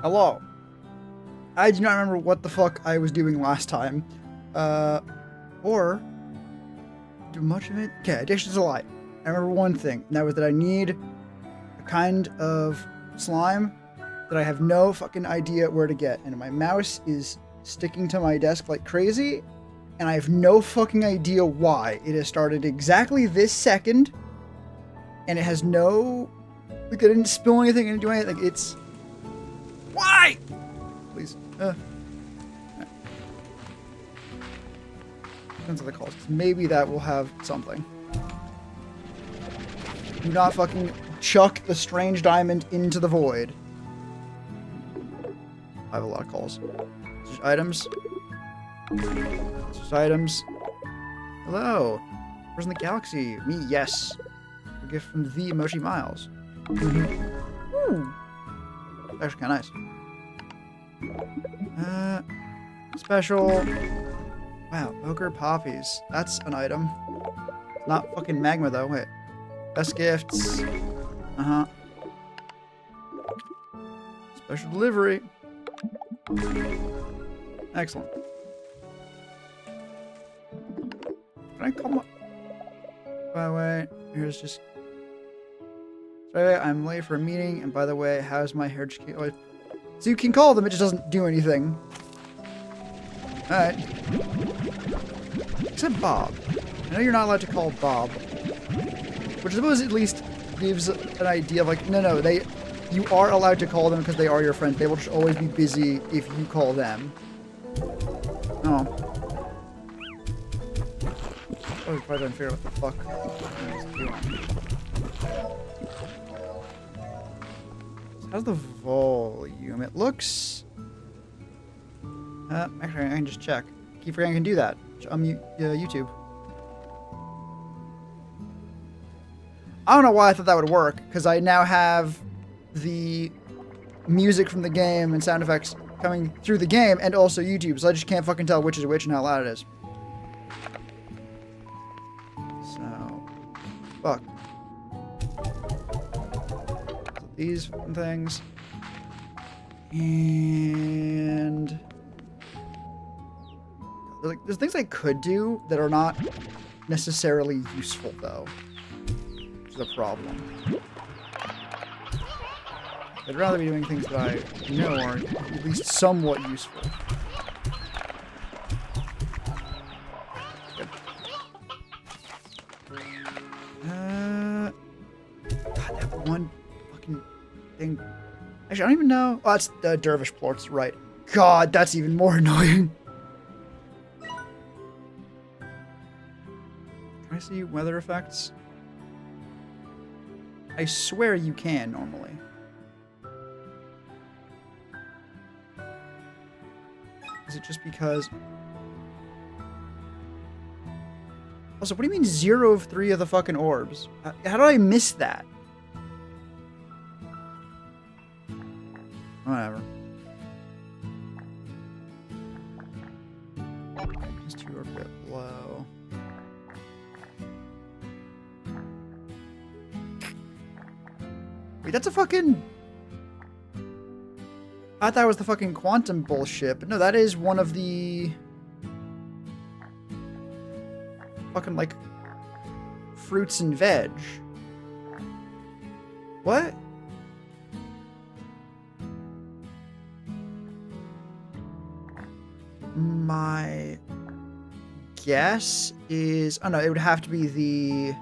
Hello. I do not remember what the fuck I was doing last time. Or do much of it? Okay, addiction is a lie. I remember one thing, and that was that I need a kind of slime that I have no fucking idea where to get. And my mouse is sticking to my desk like crazy, and I have no fucking idea why. It has started exactly this second, and it has no... Like, I didn't spill anything, I didn't do anything. Like, it's... Why? Please. Depends on the calls. Maybe that will have something. Do not fucking chuck the strange diamond into the void. I have a lot of calls. Just items. Just items. Hello. Where's in the galaxy? Me, yes. A gift from the Emoji Miles. Ooh. Actually kind of nice. Special. Wow, Ogre Poppies. That's an item. Not fucking magma though. Wait. Best gifts. Uh-huh. Special delivery. Excellent. Can I call my... By the way, here's just... Sorry, I'm late for a meeting, and by the way, how's my hair... So you can call them, it just doesn't do anything. Alright. Except Bob. I know you're not allowed to call Bob. Which I suppose at least gives an idea of like, no, you are allowed to call them because they are your friends. They will just always be busy if you call them. Oh. Oh, probably don't figure out what the fuck I was doing. How's the volume? It looks... actually, I can just check. Keep forgetting I can do that. YouTube. I don't know why I thought that would work, because I now have the music from the game and sound effects coming through the game and also YouTube, so I just can't fucking tell which is which and how loud it is. So, fuck. So these things. And... There's things I could do that are not necessarily useful, though. Which is a problem. I'd rather be doing things that I know are at least somewhat useful. Good. God, that one fucking thing. Actually, I don't even know. Oh, that's the Dervish plorts, right. God, that's even more annoying. Can I see weather effects? I swear you can normally. Is it just because... Also, what do you mean 0 of 3 of the fucking orbs? How did I miss that? Whatever. These two are a bit low. Wait, that's a fucking... I thought that was the fucking quantum bullshit, but no, that is one of the... fucking, like, fruits and veg. What? My guess is... Oh no, it would have to be the...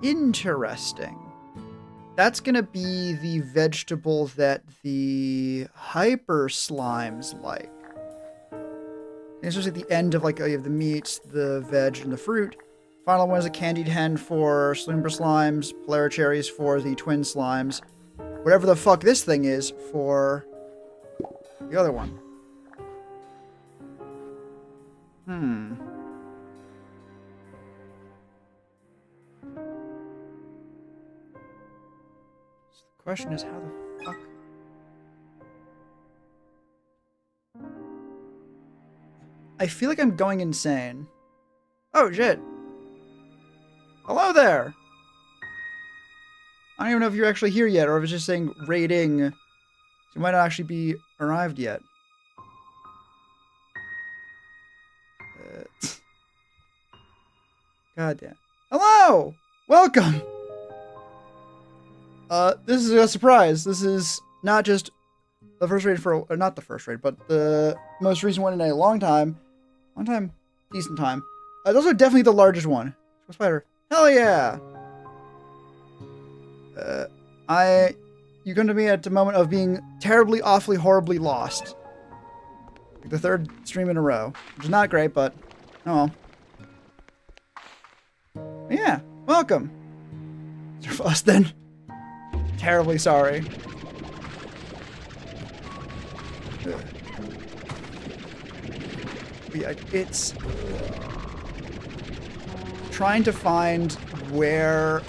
Interesting. That's gonna be the vegetable that the hyper slimes like. It's just at the end of like you have the meat, the veg, and the fruit. Final one is a candied hen for Slumber slimes, Polar cherries for the twin slimes. Whatever the fuck this thing is for the other one. The question is, how the fuck? I feel like I'm going insane. Oh shit. Hello there. I don't even know if you're actually here yet, or if it's just saying raiding. So you might not actually be arrived yet. God damn. Hello! Welcome! This is a surprise. This is not just the first raid for, not the first raid, but the most recent one in a long time. Decent time. It's also definitely the largest one. Spider. Hell yeah! You come to me at a moment of being terribly, awfully, horribly lost. Like the third stream in a row. Which is not great, but, oh well. Yeah, welcome. For us then. Terribly sorry. Yeah, it's trying to find where.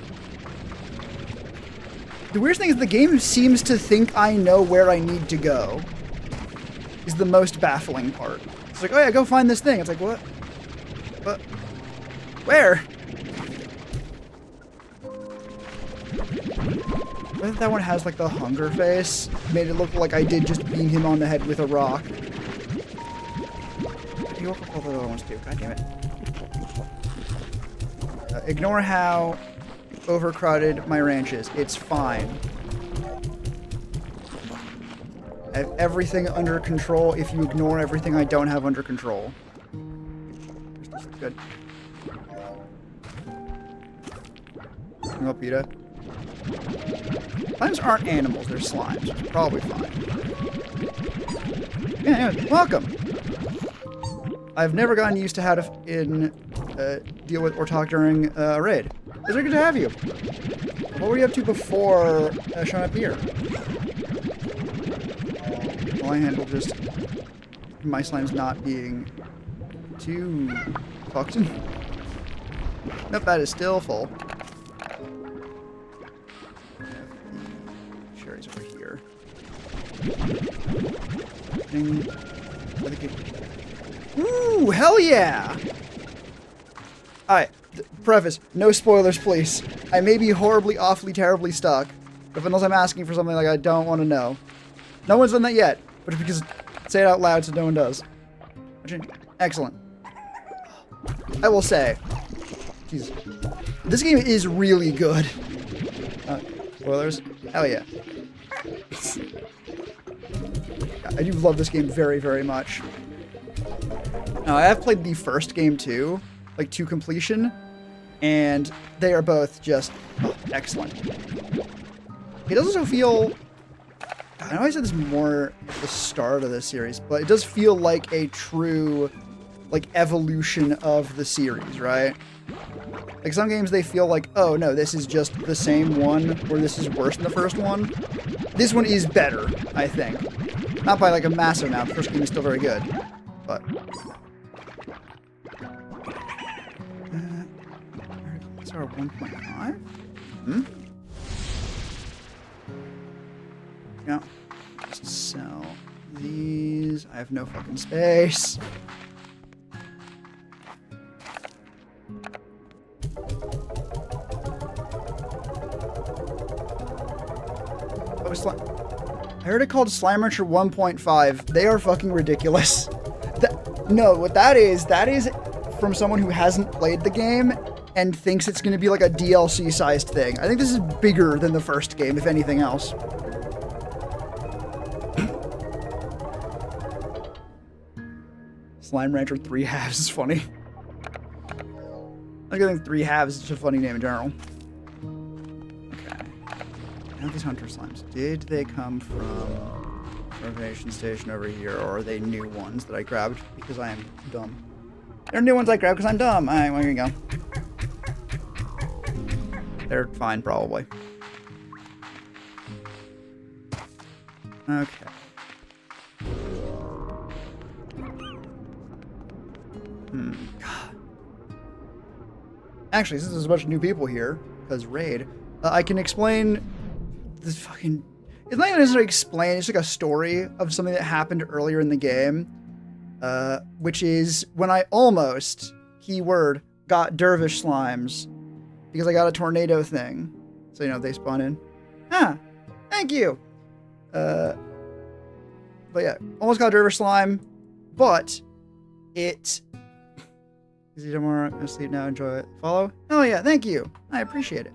The weirdest thing is the game seems to think I know where I need to go. Is the most baffling part. It's like, oh yeah, go find this thing. It's like, what? What? Where? I think that one has like the hunger face. Made it look like I did just beat him on the head with a rock. You woke up all the other ones too. God damn it. Ignore how overcrowded my ranch is. It's fine. I have everything under control if you ignore everything I don't have under control. This is good. Come up, Peter. Slimes aren't animals, they're slimes. It's probably fine. Yeah, anyway, welcome! I've never gotten used to how to deal with or talk during a raid. It's very good to have you. What were you up to before showing up here? Well, I handled just my slimes not being too fucked. Nope, that is still full. Cherries over here. Ooh, hell yeah! Alright, preface, no spoilers please. I may be horribly, awfully, terribly stuck, but unless I'm asking for something like I don't want to know. No one's done that yet, but it's because say it out loud so no one does. Excellent. I will say, Jesus, this game is really good. Spoilers? Hell yeah. I do love this game very, very much. Now, I have played the first game too, like to completion, and they are both just excellent. It does also feel, I know I said this more at the start of this series, but it does feel like a true, like, evolution of the series, right? Like, some games they feel like, oh no, this is just the same one, or this is worse than the first one. This one is better, I think. Not by like a massive amount, the first game is still very good, but... These are 1.5? Hmm? Yeah. Just sell these. I have no fucking space. I heard it called Slime Rancher 1.5. They are fucking ridiculous. No, what that is from someone who hasn't played the game and thinks it's going to be like a DLC-sized thing. I think this is bigger than the first game, if anything else. Slime Rancher 3 Halves is funny. I think 3 Halves is just a funny name in general. Now these hunter slimes, did they come from Reservation Station over here, or are they new ones that I grabbed because I am dumb? They're new ones I grabbed because I'm dumb. Alright, well, here you go. They're fine, probably. Okay. God. Actually, since there's a bunch of new people here, because raid, I can explain this fucking... It's not even necessarily explain, it's like a story of something that happened earlier in the game, which is when I almost, keyword, got dervish slimes, because I got a tornado thing. So, you know, they spawn in. Ah, thank you. But yeah, almost got Dervish Slime, but it... Easy tomorrow, I'm asleep now, enjoy it. Follow? Oh yeah, thank you. I appreciate it.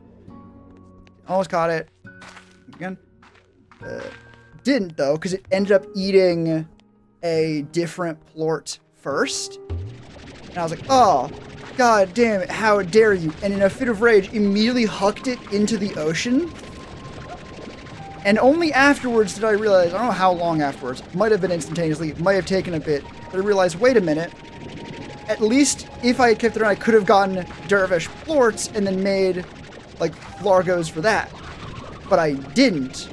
Almost caught it. Again. Didn't though, because it ended up eating a different plort first. And I was like, oh, god damn it, how dare you. And in a fit of rage, immediately hucked it into the ocean. And only afterwards did I realize, I don't know how long afterwards, might have been instantaneously, might have taken a bit, but I realized, wait a minute, at least if I had kept it around, I could have gotten Dervish plorts and then made, like, Largos for that. But I didn't.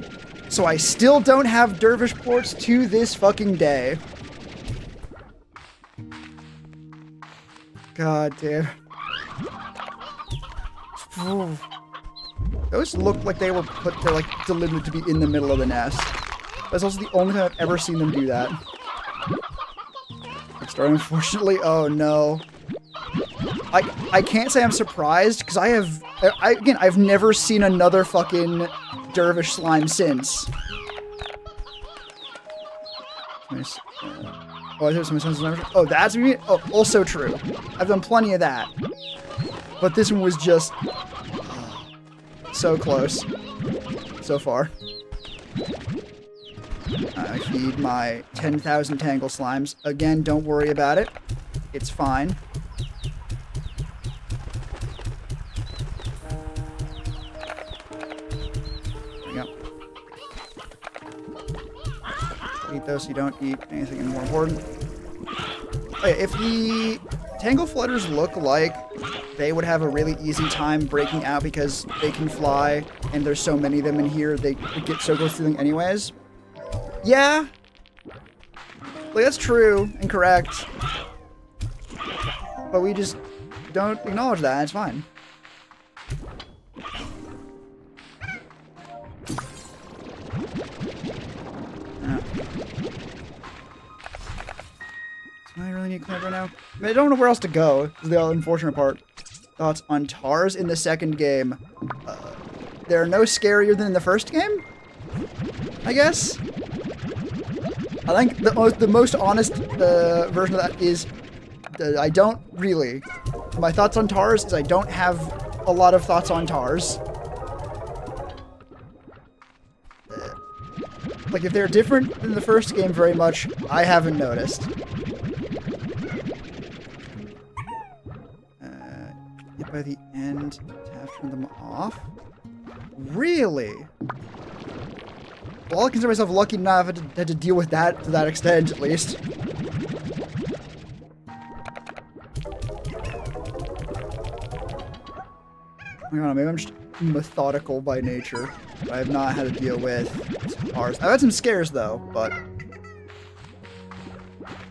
So I still don't have Dervish plorts to this fucking day. God damn. Those look like they were put there, like, delivered to be in the middle of the nest. That's also the only time I've ever seen them do that. Unfortunately, oh no. I can't say I'm surprised, because I've never seen another fucking Dervish slime since. Nice. Oh, I heard some sense of oh, that's me. Oh, also true. I've done plenty of that. But this one was just so close. So far. I feed my 10,000 Tangle Slimes. Again, don't worry about it. It's fine. There you go. Eat those so you don't eat anything more important. Okay, if the Tangle Flutters look like they would have a really easy time breaking out because they can fly and there's so many of them in here, they get so close to them anyways. Yeah, like that's true and correct, but we just don't acknowledge that. It's fine. Do I really need clamp right now? I mean, I don't know where else to go. This is the unfortunate part. Thoughts on TARS in the second game? They're no scarier than in the first game, I guess. I think the most honest version of that is I don't really. My thoughts on TARS is I don't have a lot of thoughts on TARS. Like, if they're different than the first game very much, I haven't noticed. By the end, to have turned them off? Really? Well, I consider myself lucky enough I had to deal with that to that extent, at least. I don't know, maybe I'm just methodical by nature. I have not had to deal with TARS. I've had some scares, though, but...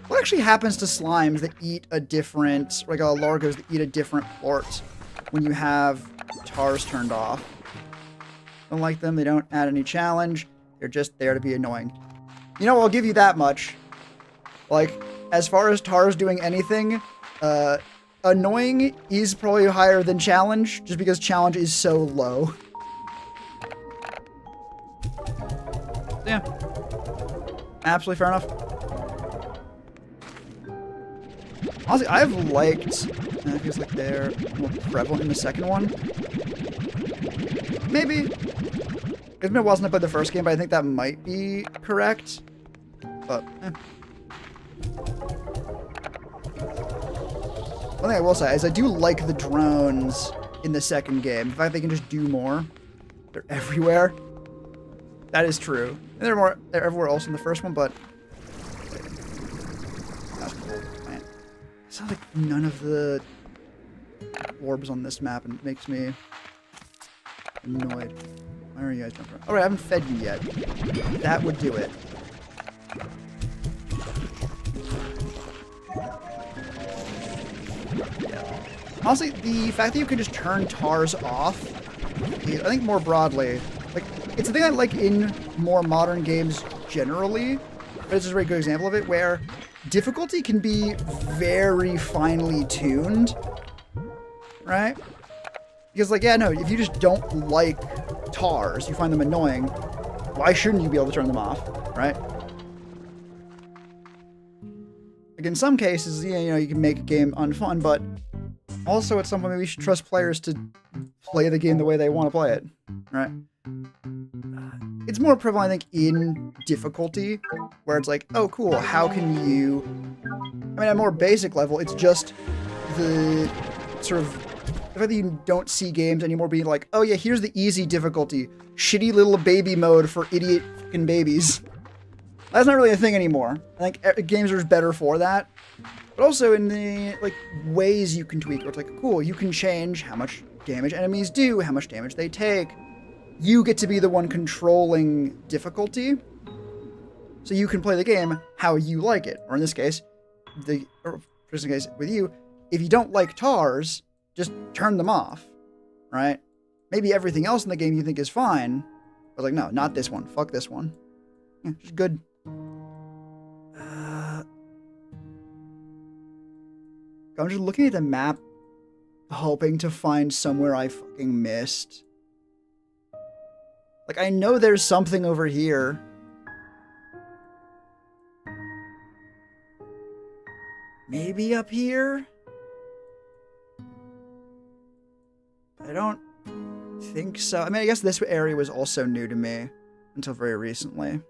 What actually happens to slimes that eat a different... like, Largos that eat a different plort when you have TARS turned off? Don't like them, they don't add any challenge. They're just there to be annoying. You know, I'll give you that much. Like, as far as TARS doing anything, annoying is probably higher than challenge, just because challenge is so low. Yeah. Absolutely fair enough. Honestly, I've liked... it feels like they're more prevalent in the second one. Maybe. It's been a while since I played the first game, but I think that might be correct. But, One thing I will say is I do like the drones in the second game. The fact they can just do more. They're everywhere. That is true. And they're everywhere else in the first one, but... That's cool. Man. It sounds like none of the orbs on this map, and it makes me annoyed. Why are you guys jumping around? Alright, I haven't fed you yet. That would do it. Yeah. Honestly, the fact that you can just turn TARS off, I think more broadly, like, it's a thing I like in more modern games generally, but it's just a very good example of it, where difficulty can be very finely tuned, right? Because, like, yeah, no, if you just don't like tars, you find them annoying, why shouldn't you be able to turn them off, right? Like in some cases, you know, you can make a game unfun, but also at some point maybe we should trust players to play the game the way they want to play it, right? It's more prevalent, I think, in difficulty, where it's like, oh, cool, how can you... I mean, at a more basic level, it's just the sort of... the fact that you don't see games anymore being like, oh yeah, here's the easy difficulty. Shitty little baby mode for idiot fucking babies. That's not really a thing anymore. I think games are better for that. But also in the, like, ways you can tweak, where it's like, cool, you can change how much damage enemies do, how much damage they take. You get to be the one controlling difficulty, so you can play the game how you like it. Or in this case, with you, if you don't like tars, just turn them off, right? Maybe everything else in the game you think is fine, but like, no, not this one. Fuck this one. Yeah, just good. I'm just looking at the map, hoping to find somewhere I fucking missed. Like, I know there's something over here. Maybe up here? I don't think so. I mean, I guess this area was also new to me until very recently.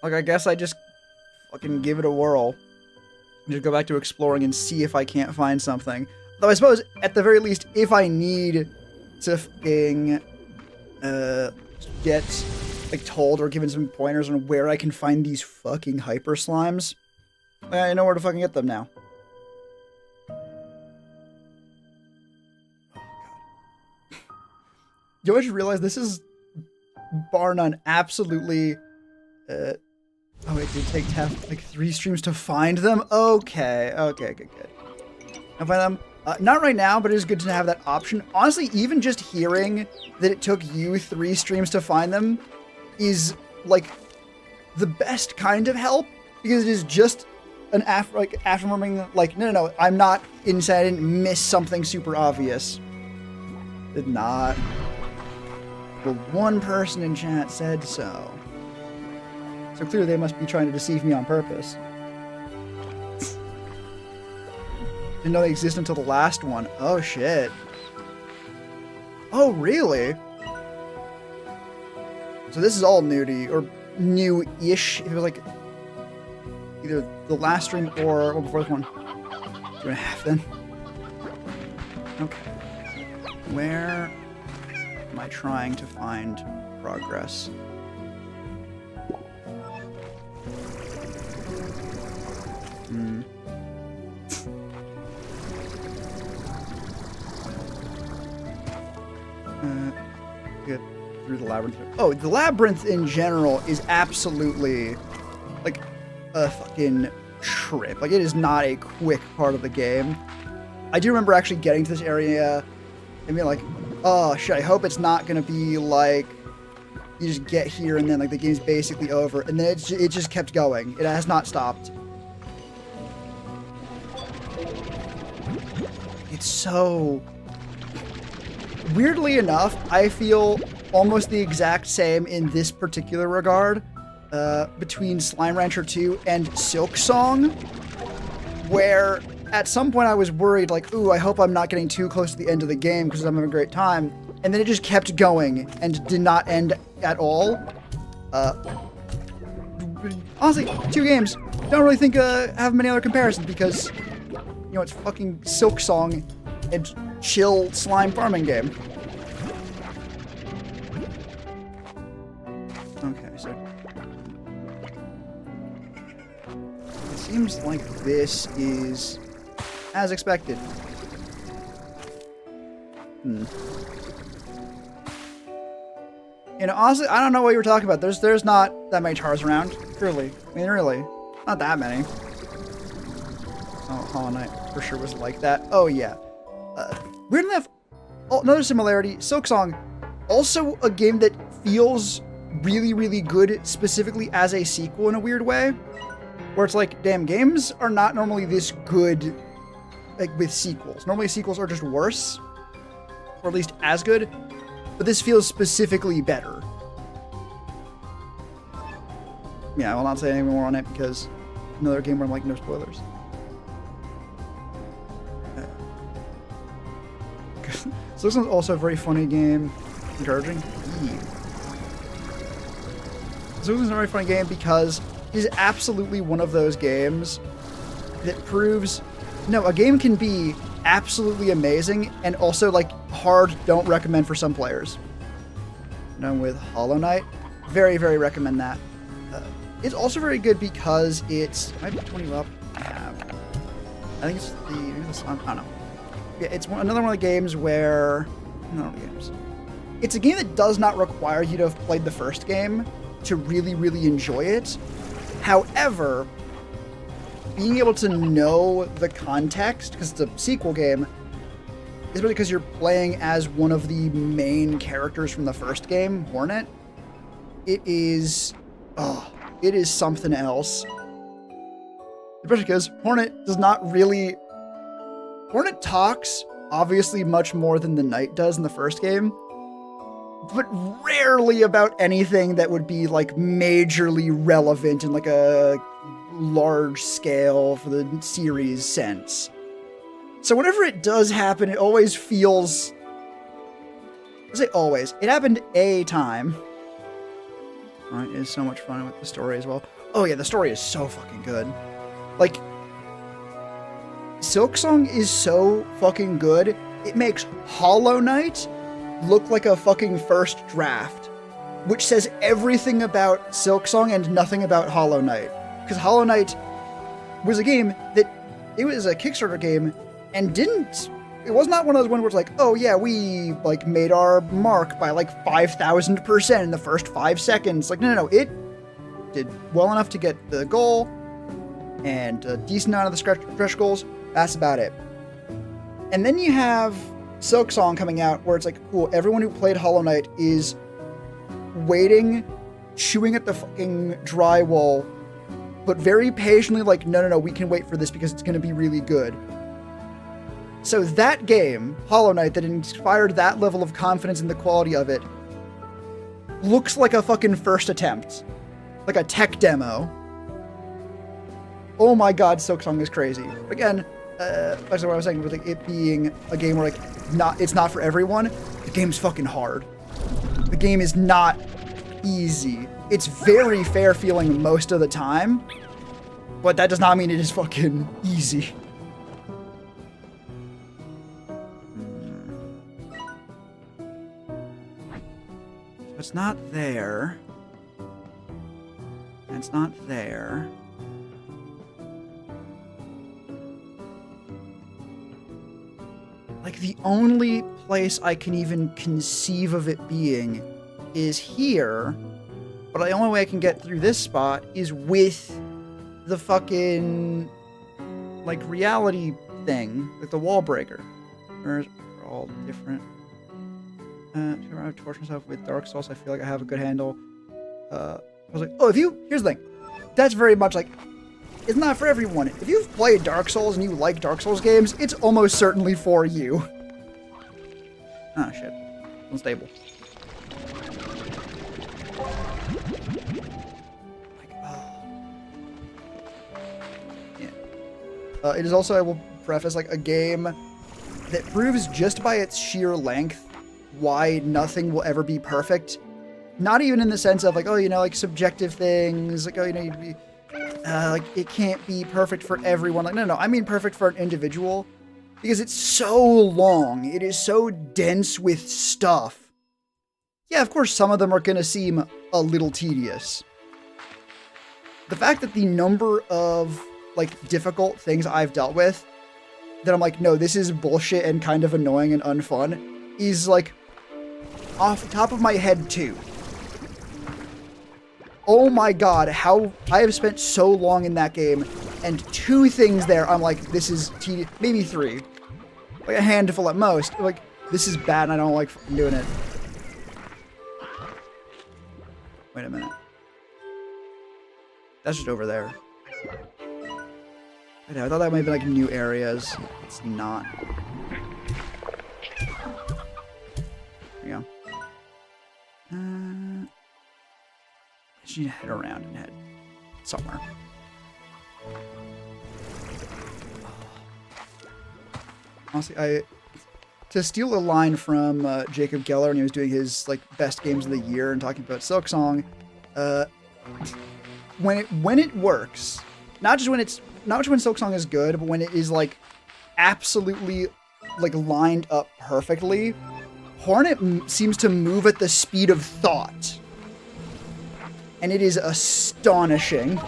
Like, I guess I just fucking give it a whirl. Just go back to exploring and see if I can't find something. Though I suppose, at the very least, if I need to fucking, get, like, told or given some pointers on where I can find these fucking hyper slimes, I know where to fucking get them now. Oh, God. You always realize this is, bar none, absolutely, oh, it did take like 3 streams to find them? Okay, good. I'll find them. Not right now, but it is good to have that option. Honestly, even just hearing that it took you 3 streams to find them is, like, the best kind of help, because it is just an affirming, like, no, I'm not insane, I didn't miss something super obvious. Did not. But one person in chat said so. So clearly they must be trying to deceive me on purpose. Didn't know they existed until the last one. Oh, shit. Oh, really? So this is all new to you, or new-ish. If it was like either the last stream or before this one. 2.5 then. Okay. Where am I trying to find progress? Get through the labyrinth. Oh, the labyrinth in general is absolutely like a fucking trip. Like, it is not a quick part of the game. I do remember actually getting to this area and being like, oh shit, I hope it's not gonna be like you just get here and then like the game's basically over, and then it just kept going. It has not stopped. It's so... Weirdly enough, I feel almost the exact same in this particular regard between Slime Rancher 2 and Silk Song, where at some point I was worried, like, ooh, I hope I'm not getting too close to the end of the game because I'm having a great time, and then it just kept going and did not end at all. Honestly, 2 games. Don't really think have many other comparisons because, you know, it's fucking Silk Song and chill slime farming game. Okay, so it seems like this is as expected. You know, honestly, I don't know what you were talking about. There's not that many tars around, truly. I mean, really, not that many. Oh, Hollow Knight for sure was like that. Oh yeah. Weird enough, another similarity, Silk Song, also a game that feels really, really good specifically as a sequel in a weird way, where it's like, damn, games are not normally this good, like, with sequels. Normally sequels are just worse, or at least as good, but this feels specifically better. Yeah, I will not say any more on it because another game where I'm like, no spoilers. So this one's also a very funny game. Encouraging. So this is a very funny game because it is absolutely one of those games that proves, no, a game can be absolutely amazing and also like hard, don't recommend for some players. Done with Hollow Knight. Very, very recommend that. It's also very good because it's, might be 20 up. I think it's I don't know. Yeah, it's another one of the games where, no games. It's a game that does not require you to have played the first game to really, really enjoy it. However, being able to know the context, because it's a sequel game, especially because you're playing as one of the main characters from the first game, Hornet, it is something else. Especially because Hornet does not really... Hornet talks, obviously, much more than the Knight does in the first game, but rarely about anything that would be, like, majorly relevant in, like, a large scale for the series sense. So whenever it does happen, it always feels... I say always. It happened a time. Right, it is so much fun with the story as well. Oh yeah, the story is so fucking good. Like, Silksong is so fucking good, it makes Hollow Knight look like a fucking first draft, which says everything about Silksong and nothing about Hollow Knight. Because Hollow Knight was a game that, it was a Kickstarter game, and it was not one of those ones where it's like, oh yeah, we like made our mark by like 5,000% in the first 5 seconds. Like, no, it did well enough to get the goal and a decent amount of the stretch goals. That's about it. And then you have Silksong coming out where it's like, cool, everyone who played Hollow Knight is waiting, chewing at the fucking drywall, but very patiently like, no, we can wait for this because it's going to be really good. So that game, Hollow Knight, that inspired that level of confidence in the quality of it, looks like a fucking first attempt. Like a tech demo. Oh my god, Silksong is crazy. Again, that's what I was saying, with like, it being a game where like, it's not for everyone. The game's fucking hard. The game is not easy. It's very fair feeling most of the time, but that does not mean it is fucking easy. It's not there. And it's not there. Like, the only place I can even conceive of it being is here, but the only way I can get through this spot is with the fucking, like, reality thing, like the wall breaker. They're all different. To torture myself with Dark Souls, I feel like I have a good handle. I was like, oh, here's the thing. That's very much like, it's not for everyone. If you've played Dark Souls and you like Dark Souls games, it's almost certainly for you. Ah, shit. Unstable. Like, oh. Yeah. It is also, I will preface, like, a game that proves just by its sheer length why nothing will ever be perfect. Not even in the sense of like, oh, you know, like subjective things, like, oh, you know, you'd be, like it can't be perfect for everyone. Like, no, I mean perfect for an individual, because it's so long. It is so dense with stuff. Yeah, of course, some of them are going to seem a little tedious. The fact that the number of like difficult things I've dealt with that I'm like, no, this is bullshit and kind of annoying and unfun is like off the top of my head too. Oh my god, how I have spent so long in that game, and 2 things there I'm like, this is tedious, maybe 3. Like a handful at most. Like, this is bad and I don't like fucking doing it. Wait a minute. That's just over there. I thought that might be like new areas. It's not. There you go. I just need to head around and head somewhere. Honestly, to steal a line from Jacob Geller when he was doing his like best games of the year and talking about Silksong, when it works, not just when Silksong is good, but when it is like absolutely like lined up perfectly, Hornet seems to move at the speed of thought, and it is astonishing.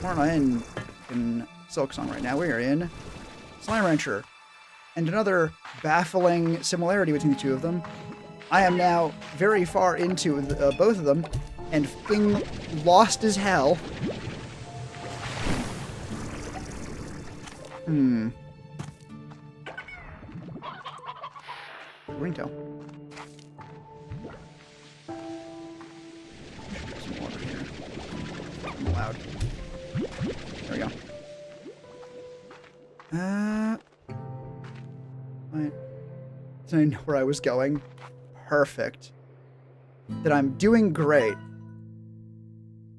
We're not in Silksong right now. We're in Slime Rancher. And another baffling similarity between the two of them. I am now very far into both of them and fucking lost as hell. Ringtail. Some water here. I'm loud. There we go. Right. So I know where I was going. Perfect. That I'm doing great.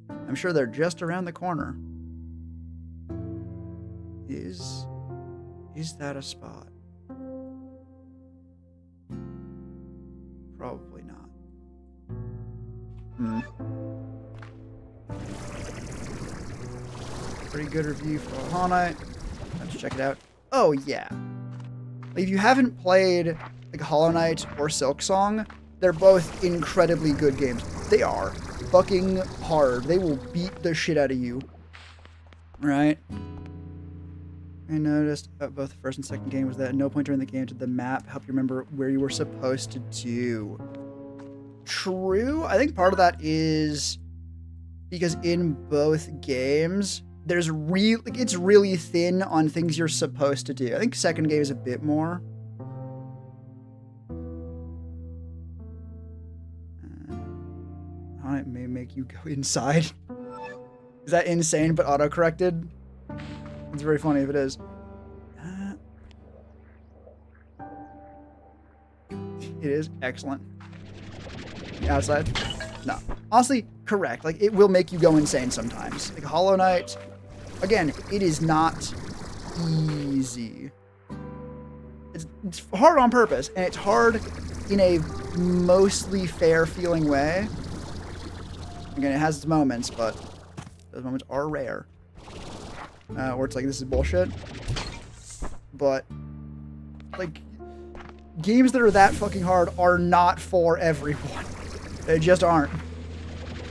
I'm sure they're just around the corner. Is that a spot? Probably not. Pretty good review for Hollow Knight. Let's check it out. Oh yeah. If you haven't played like Hollow Knight or Silksong, they're both incredibly good games. They are fucking hard. They will beat the shit out of you. Right? I noticed both the first and second game was that at no point during the game did the map help you remember where you were supposed to do. True. I think part of that is because in both games, it's really thin on things you're supposed to do. I think second game is a bit more. It may make you go inside. Is that insane but auto-corrected? It's very funny if it is. It is excellent. Outside? No. Honestly, correct. Like, it will make you go insane sometimes. Like, Hollow Knight, again, it is not easy. It's hard on purpose, and it's hard in a mostly fair-feeling way. Again, it has its moments, but those moments are rare. Where it's like, this is bullshit. But, like, games that are that fucking hard are not for everyone. They just aren't.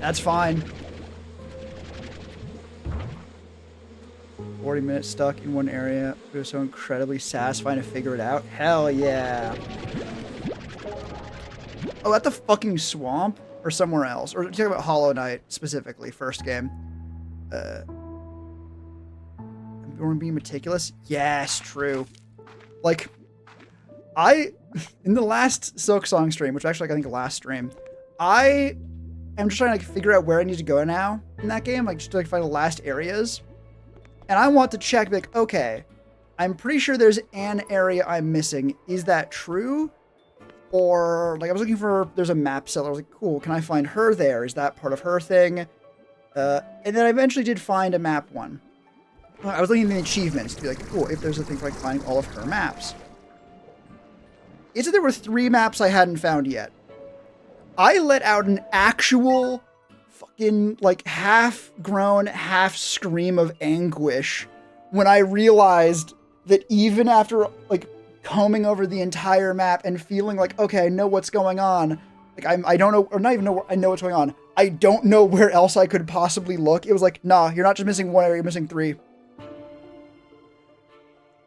That's fine. 40 minutes stuck in one area. It was so incredibly satisfying to figure it out. Hell yeah. Oh, at the fucking swamp? Or somewhere else? Or talking about Hollow Knight specifically, first game. Everyone being meticulous? Yes, true. Like, in the last Silksong stream, which actually I think the last stream, I am just trying to like, figure out where I need to go now in that game, like just to like find the last areas. And I want to check, like, okay, I'm pretty sure there's an area I'm missing. Is that true? Or, like, I was looking for, there's a map seller. I was like, cool, can I find her there? Is that part of her thing? And then I eventually did find a map one. I was looking at the achievements to be like, cool, if there's a thing for, like, finding all of her maps. It's that there were 3 maps I hadn't found yet. I let out an actual fucking, like, half-grown, half-scream of anguish when I realized that even after, like, combing over the entire map and feeling like, okay, I know what's going on. Like, I don't know, or not even know, I know what's going on. I don't know where else I could possibly look. It was like, nah, you're not just missing 1 area, you're missing 3.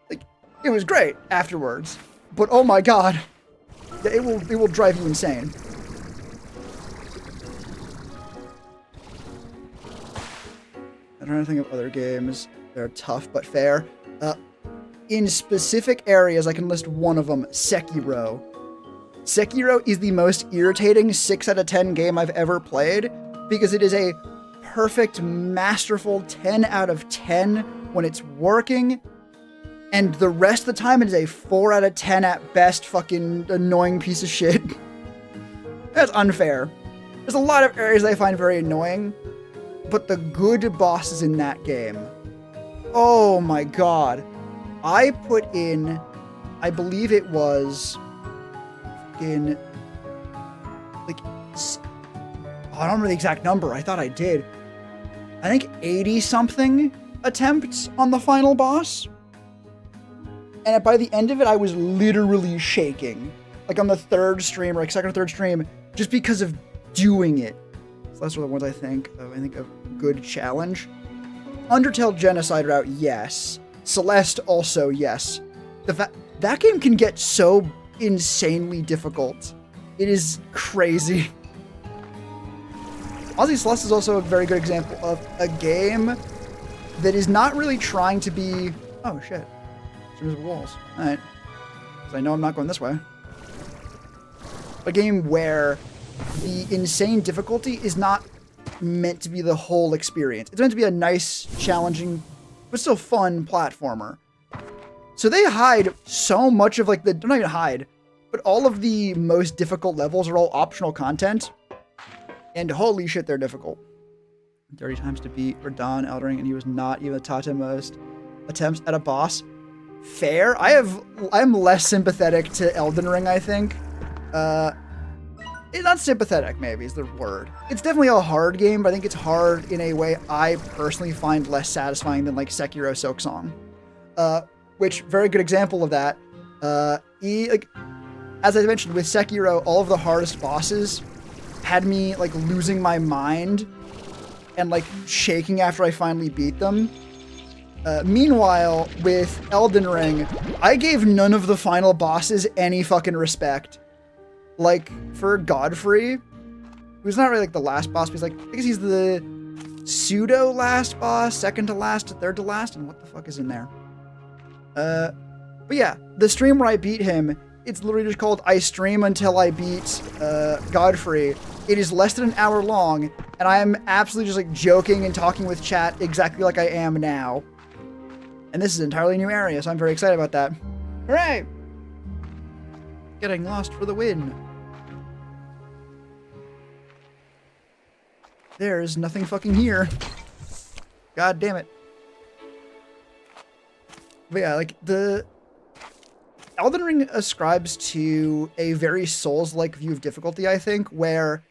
Like, it was great afterwards. But oh my god. It will drive you insane. I'm trying to think of other games that are tough but fair. in specific areas, I can list one of them, Sekiro. Sekiro is the most irritating 6 out of 10 game I've ever played because it is a perfect, masterful 10 out of 10 when it's working, and the rest of the time it is a 4 out of 10 at best fucking annoying piece of shit. That's unfair. There's a lot of areas I find very annoying, but the good bosses in that game, oh my god. I put in, I believe it was in, like, I don't remember the exact number. I thought I did. I think 80 something attempts on the final boss. And by the end of it, I was literally shaking. Like on the third stream, or like second or third stream, just because of doing it. So that's one of the ones I think of. I think of good challenge. Undertale Genocide Route, yes. Celeste also, yes. That game can get so insanely difficult. It is crazy. Honestly, Celeste is also a very good example of a game that is not really trying to be... Oh, shit. There's walls. Alright. Because I know I'm not going this way. A game where the insane difficulty is not meant to be the whole experience. It's meant to be a nice, challenging, but still fun platformer. So they hide so much of, like, the... Not even hide, but all of the most difficult levels are all optional content. And holy shit, they're difficult. 30 times to beat Radon Eldering, and he was not even the top 10 most attempts at a boss. Fair. I'm less sympathetic to Elden Ring, I think. It's not sympathetic, maybe is the word. It's definitely a hard game, but I think it's hard in a way I personally find less satisfying than like Sekiro Silksong. Which, very good example of that. Like, as I mentioned, with Sekiro, all of the hardest bosses had me like losing my mind and like shaking after I finally beat them. Meanwhile, with Elden Ring, I gave none of the final bosses any fucking respect. Like, for Godfrey, who's not really like the last boss, but he's like, I guess he's the pseudo last boss, second to last, third to last, and what the fuck is in there? But yeah, the stream where I beat him, it's literally just called I Stream Until I Beat Godfrey. It is less than an hour long, and I am absolutely just like joking and talking with chat exactly like I am now. And this is an entirely new area, so I'm very excited about that. Hooray! Getting lost for the win. There's nothing fucking here. God damn it. But yeah, like, the Elden Ring ascribes to a very Souls-like view of difficulty, I think, where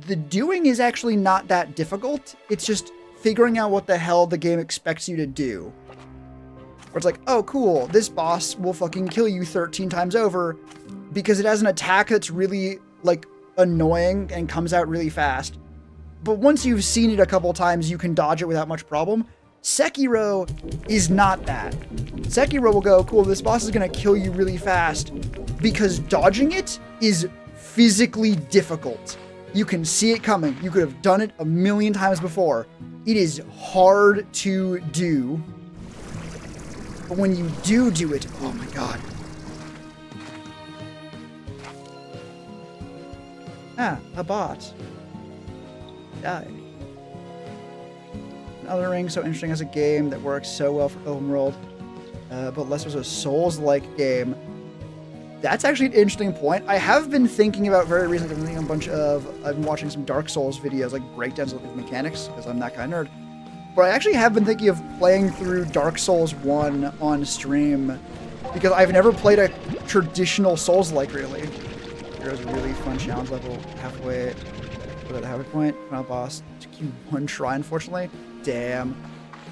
the doing is actually not that difficult. It's just figuring out what the hell the game expects you to do. Where it's like, oh, cool, this boss will fucking kill you 13 times over because it has an attack that's really, like, annoying and comes out really fast. But once you've seen it a couple times, you can dodge it without much problem. Sekiro is not that. Sekiro will go, cool, this boss is gonna kill you really fast because dodging it is physically difficult. You can see it coming. You could have done it a million times before. It is hard to do. But when you do it, oh my god. Ah, a bot. Die. Elden Ring, so interesting as a game that works so well for open world, but less was a Souls-like game. That's actually an interesting point. I have been thinking about very recently, I've been watching some Dark Souls videos, like breakdowns of the mechanics, because I'm that kind of nerd. But I actually have been thinking of playing through Dark Souls 1 on stream, because I've never played a traditional Souls-like, really. There's a really fun challenge level halfway, at the halfway point, final boss, took you one try, unfortunately. Damn.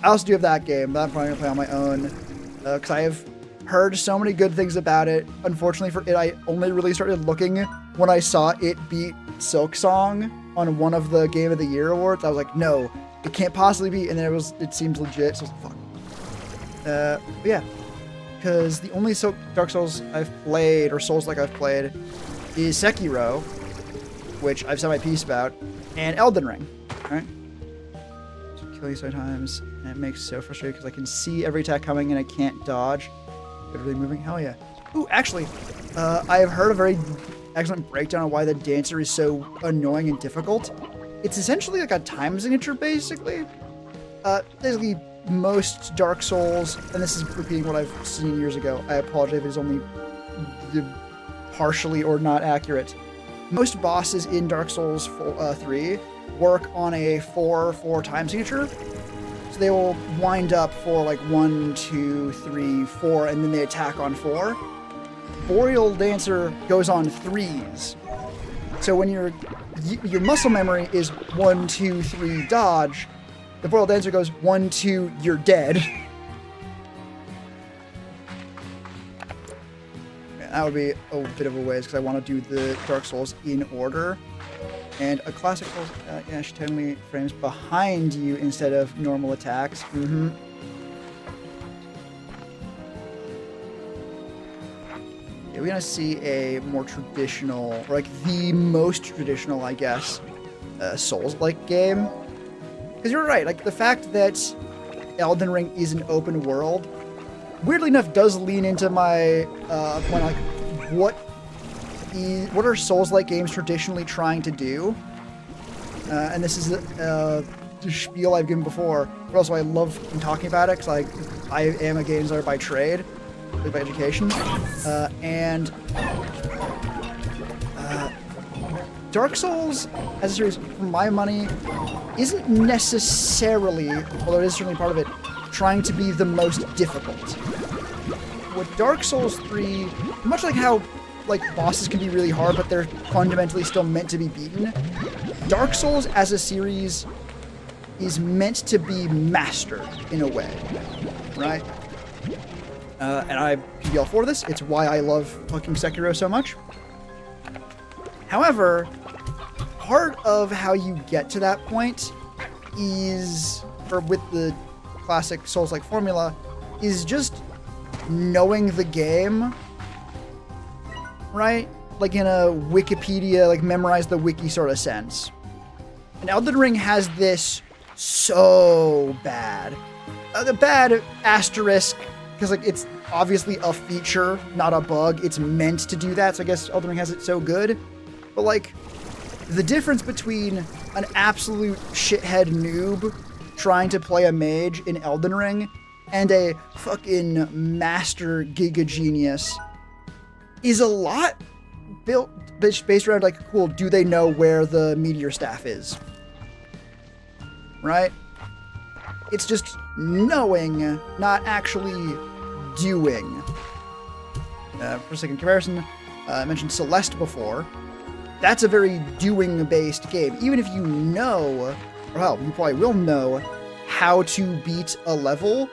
I also do have that game, but I'm probably gonna play on my own, because I have heard so many good things about it. Unfortunately for it, I only really started looking when I saw it beat Silksong on one of the Game of the Year awards. I was like, no, it can't possibly be, and then it seems legit, so I was like, fuck. But yeah, because the only Dark Souls I've played, or Souls-like I've played, is Sekiro, which I've said my piece about, and Elden Ring, alright? killing so many times, and it makes so frustrating because I can see every attack coming and I can't dodge. Literally moving. Hell yeah. Ooh, actually, I have heard a very excellent breakdown on why the dancer is so annoying and difficult. It's essentially like a time signature, basically. Basically, most Dark Souls, and this is repeating what I've seen years ago. I apologize if it's only partially or not accurate. Most bosses in Dark Souls 3 work on a 4-4 time signature. So they will wind up for like 1, 2, 3, 4, and then they attack on 4. Boreal Dancer goes on 3s. So when your muscle memory is 1, 2, 3, dodge, the Boreal Dancer goes 1, 2, you're dead. Yeah, that would be a bit of a waste because I want to do the Dark Souls in order. And a classic Souls, yeah, she technically frames behind you instead of normal attacks. Mm-hmm. Yeah, we're gonna see a more traditional, or like the most traditional, I guess, Souls-like game. Because you're right, like the fact that Elden Ring is an open world, weirdly enough, does lean into my point, like what are Souls-like games traditionally trying to do? And this is the spiel I've given before, but also I love talking about it because I am a game designer by trade, by education, and Dark Souls, as a series, for my money, isn't necessarily, although it is certainly part of it, trying to be the most difficult. With Dark Souls 3, much like how like bosses can be really hard, but they're fundamentally still meant to be beaten, Dark Souls as a series is meant to be mastered in a way, right? And I can be all for this. It's why I love fucking Sekiro so much. However, part of how you get to that point is, or with the classic Souls-like formula, is just knowing the game, right? Like in a Wikipedia, like memorize the wiki sort of sense. And Elden Ring has this so bad. The bad asterisk, because like it's obviously a feature, not a bug. It's meant to do that, so I guess Elden Ring has it so good. But like, the difference between an absolute shithead noob trying to play a mage in Elden Ring and a fucking master giga genius is a lot built based around like, cool, do they know where the meteor staff is? Right? It's just knowing, not actually doing. For a second comparison, I mentioned Celeste before. That's a very doing-based game. Even if you know, or hell, you probably will know how to beat a level,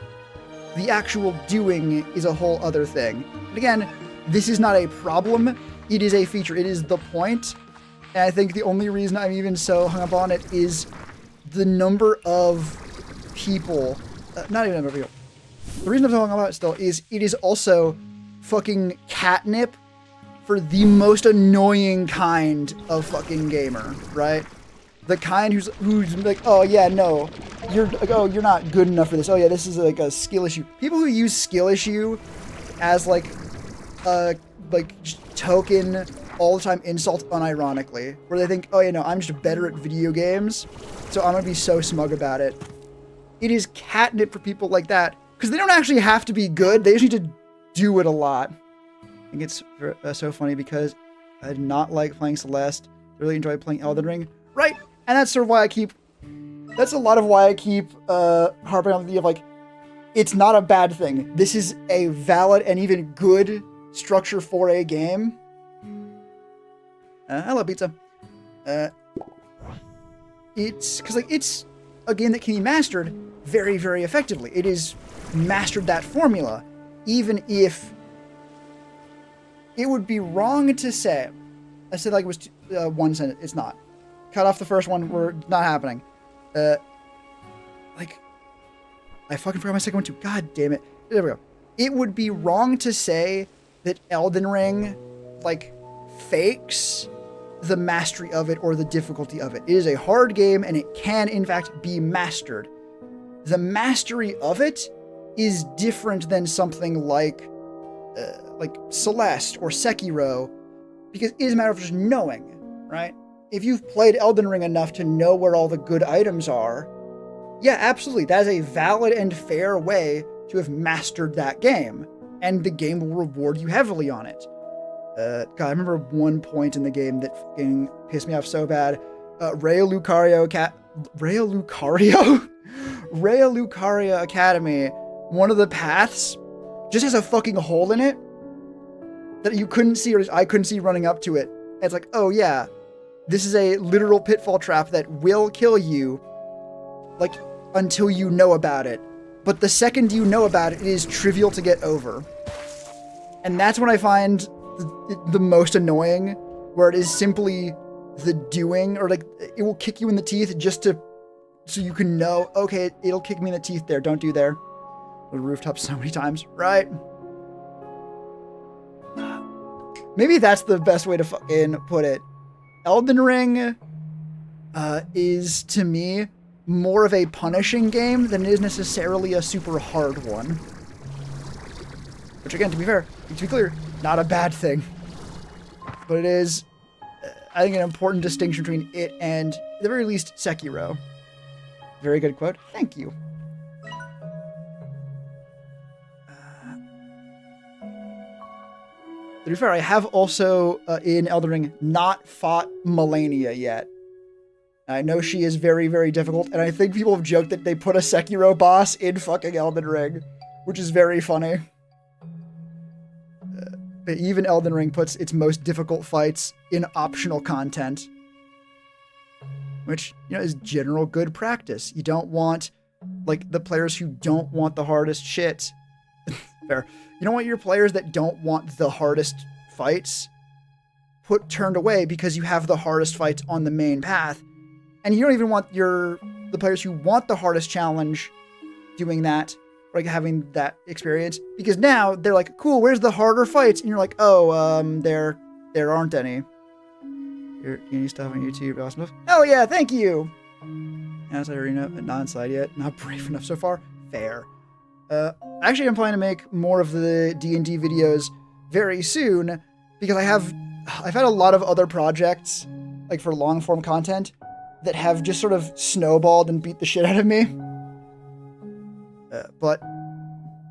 the actual doing is a whole other thing. And again, this is not a problem. It is a feature. It is the point. And I think the only reason I'm even so hung up on it is the number of people, not even a number of people. The reason I'm so hung up on it still is it is also fucking catnip for the most annoying kind of fucking gamer, right? The kind who's like, oh yeah, no, you're like, oh, you're not good enough for this. Oh yeah, this is like a skill issue. People who use skill issue as like token all the time insult unironically, where they think, oh yeah, no, I'm just better at video games, so I'm gonna be so smug about it. It is catnip for people like that, because they don't actually have to be good, they just need to do it a lot. I think it's so funny because I did not like playing Celeste, I really enjoyed playing Elden Ring, right? And that's sort of why that's a lot of why I keep harping on the idea of like, it's not a bad thing. This is a valid and even good structure for a game. Hello, pizza. It's because like it's a game that can be mastered very, very effectively. It is mastered that formula, even if it would be wrong to say. I said like it was one sentence. It's not. Cut off the first one. We're not happening. Like I fucking forgot my second one too. God damn it. There we go. It would be wrong to say that Elden Ring like fakes the mastery of it or the difficulty of it. It is a hard game and it can in fact be mastered. the mastery of it is different than something like Celeste or Sekiro, because it is a matter of just knowing, right? If you've played Elden Ring enough to know where all the good items are, yeah, absolutely, that is a valid and fair way to have mastered that game, and the game will reward you heavily on it. God, I remember one point in the game that fucking pissed me off so bad. Rhea Lucaria Academy, one of the paths just has a fucking hole in it that you couldn't see, or I couldn't see running up to it. And it's like, oh yeah, this is a literal pitfall trap that will kill you, like, until you know about it. But the second you know about it, it is trivial to get over. And that's when I find the most annoying, where it is simply the doing, or like, it will kick you in the teeth just so you can know, okay, it'll kick me in the teeth there, don't do there. The rooftop so many times, right? Maybe that's the best way to fucking put it. Elden Ring is, to me, more of a punishing game than it is necessarily a super hard one. Which, again, to be fair, to be clear, not a bad thing. But it is, I think, an important distinction between it and, at the very least, Sekiro. Very good quote. Thank you. To be fair, I have also, in Elden Ring, not fought Melania yet. I know she is very, very difficult, and I think people have joked that they put a Sekiro boss in fucking Elden Ring, which is very funny. But even Elden Ring puts its most difficult fights in optional content, which, you know, is general good practice. You don't want, like, the players who don't want the hardest shit. Fair. You don't want your players that don't want the hardest fights turned away because you have the hardest fights on the main path. And you don't even want the players who want the hardest challenge doing that, like having that experience, because now they're like, cool, where's the harder fights? And you're like, oh, there aren't any. Your any stuff on YouTube, awesome stuff. Hell yeah, thank you. As I already know, not inside yet, not brave enough so far. Fair. Actually, I'm planning to make more of the D&D videos very soon, because I've had a lot of other projects, like for long form content, that have just sort of snowballed and beat the shit out of me. But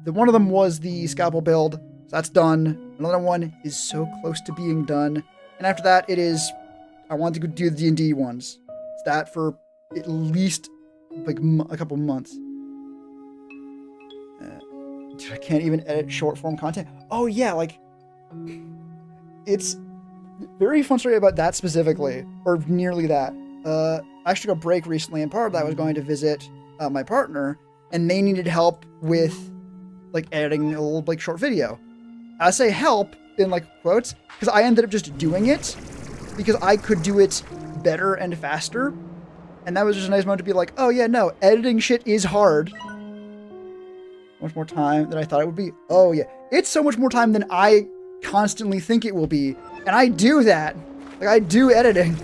one of them was the scalpel build, so that's done. Another one is so close to being done. And after that, I want to go do the D&D ones. It's that for at least like a couple months. Dude, I can't even edit short form content. Oh yeah, like, it's very fun story about that specifically, or nearly that. I actually took a break recently, and part of that was going to visit my partner, and they needed help with, like, editing a little, like, short video. I say help in, like, quotes, because I ended up just doing it, because I could do it better and faster, and that was just a nice moment to be like, oh yeah, no, editing shit is hard. Much more time than I thought it would be. Oh yeah, it's so much more time than I constantly think it will be, and I do that. Like, I do editing.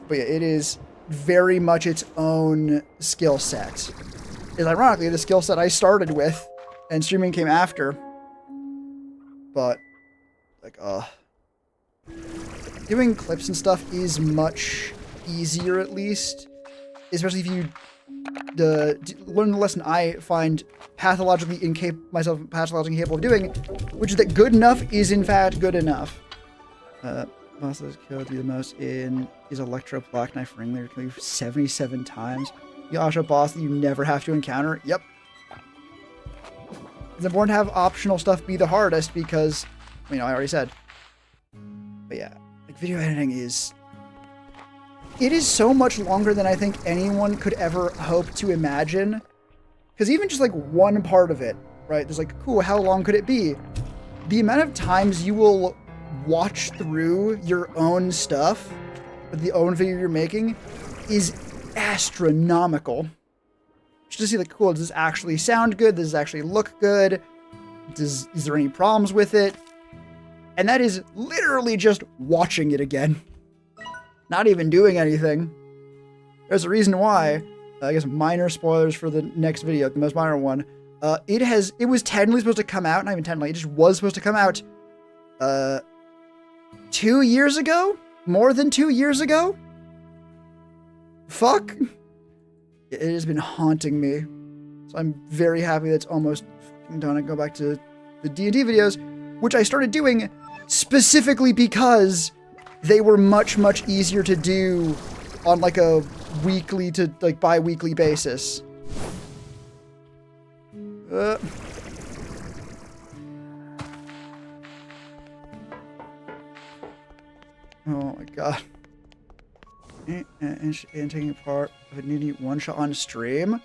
But yeah, it is very much its own skill set. It's ironically the skill set I started with, and streaming came after. But, like, doing clips and stuff is much easier, at least. Especially if you learn the lesson I find pathologically incapable of doing, which is that good enough is in fact good enough. Boss that's killed you the most is Electro Black Knife Ringleader, kill you 77 times. You also a boss that you never have to encounter. Yep. It's important to have optional stuff be the hardest because, you know, I already said. But yeah, like, video editing is so much longer than I think anyone could ever hope to imagine. Because even just like one part of it, right? There's like, cool, how long could it be? The amount of times you will watch through your own stuff, the own video you're making, is astronomical. Just to see, like, cool, does this actually sound good? Does this actually look good? Is there any problems with it? And that is literally just watching it again. Not even doing anything. There's a reason why. I guess minor spoilers for the next video, the most minor one. It was technically supposed to come out, not even technically, it just was supposed to come out 2 years ago? More than 2 years ago? Fuck. It has been haunting me. So I'm very happy that's almost done. I go back to the D&D videos, which I started doing specifically because they were much, much easier to do on like a weekly to like bi-weekly basis. Oh my god. And taking part of a nitty one-shot on stream.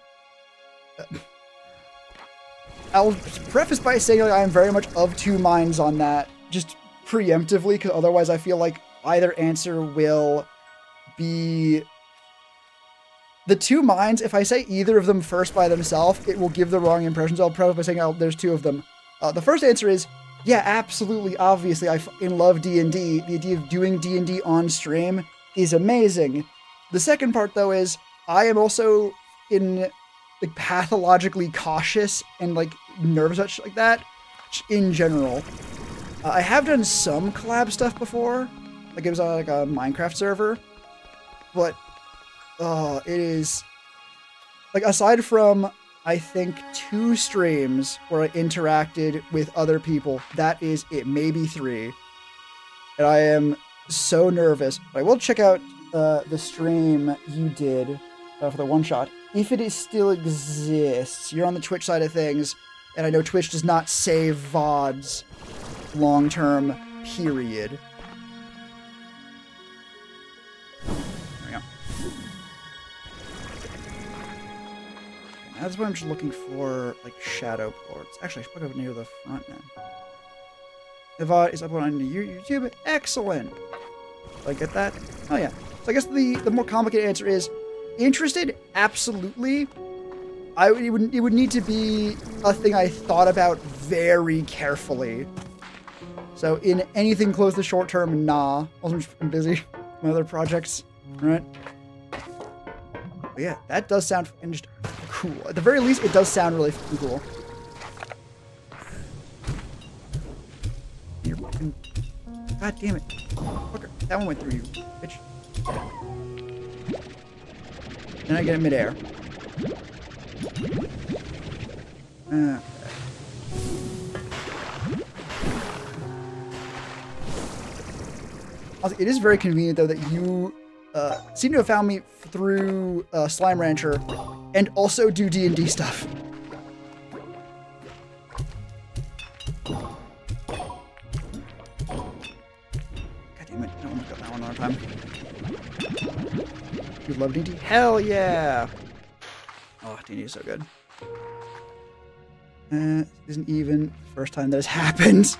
I'll preface by saying like, I am very much of two minds on that, just preemptively, because otherwise I feel like either answer will be... The two minds, if I say either of them first by themselves, it will give the wrong impressions. I'll preface by saying there's two of them. The first answer is, yeah, absolutely, obviously, I fucking love D&D. The idea of doing D&D on stream is amazing. The second part, though, is I am also like pathologically cautious and like nervous about shit like that in general. I have done some collab stuff before, like it was on like a Minecraft server, but it is like, aside from I think 2 streams where I interacted with other people, that is it, maybe 3, and I am so nervous. But I will check out the stream you did for the one shot, if it still exists. You're on the Twitch side of things, and I know Twitch does not save VODs long-term, period. There we go. That's what I'm just looking for, like, shadow ports. Actually, I should put it near the front then. The VOD is uploaded on YouTube. Excellent! Did I get that? Oh, yeah. So I guess the more complicated answer is, interested? Absolutely. It would need to be a thing I thought about very carefully. So in anything close to short term, nah. Also, I'm just fucking busy with my other projects. Right? But yeah, that does sound fucking just cool. At the very least, it does sound really fucking cool. You're fucking... God damn it. Fucker. That one went through you, bitch. Then I get it midair. Also, it is very convenient, though, that you seem to have found me through Slime Rancher and also do D&D stuff. God damn it, I don't want to cut that one another time. You love D&D? Hell yeah! Oh, D&D is so good. Isn't even the first time that has happened.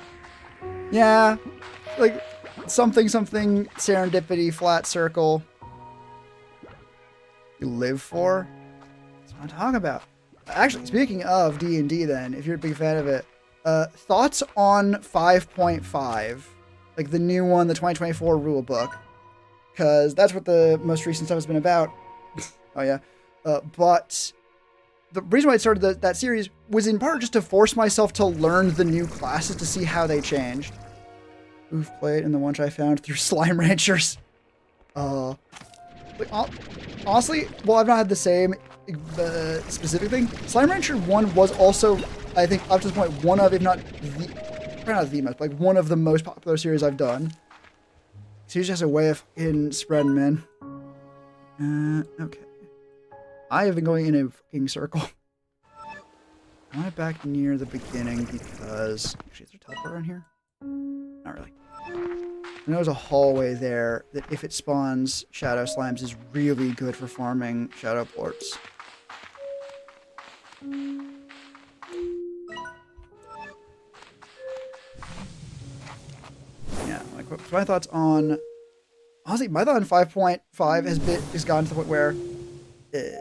Yeah, like something serendipity flat circle. You live for? That's what I'm talking about. Actually, speaking of D&D, then, if you're a big fan of it, thoughts on 5.5, like the new one, the 2024 rule book, because that's what the most recent stuff has been about. Oh yeah, but the reason why I started that series was in part just to force myself to learn the new classes to see how they changed. We've played in the ones I found through Slime Ranchers. Like, honestly, well, I've not had the same specific thing. Slime Rancher 1 was also, I think, up to this point, one of, if not the, probably not the most, but like one of the most popular series I've done. Series has a way of spreading, man. Okay. I have been going in a fucking circle. Am I back near the beginning because... Actually, is there a teleport around here? Not really. I know there's a hallway there that if it spawns shadow slimes is really good for farming shadow ports. Yeah, like, what's my thoughts on... Honestly, my thought on 5.5 has gotten to the point where... the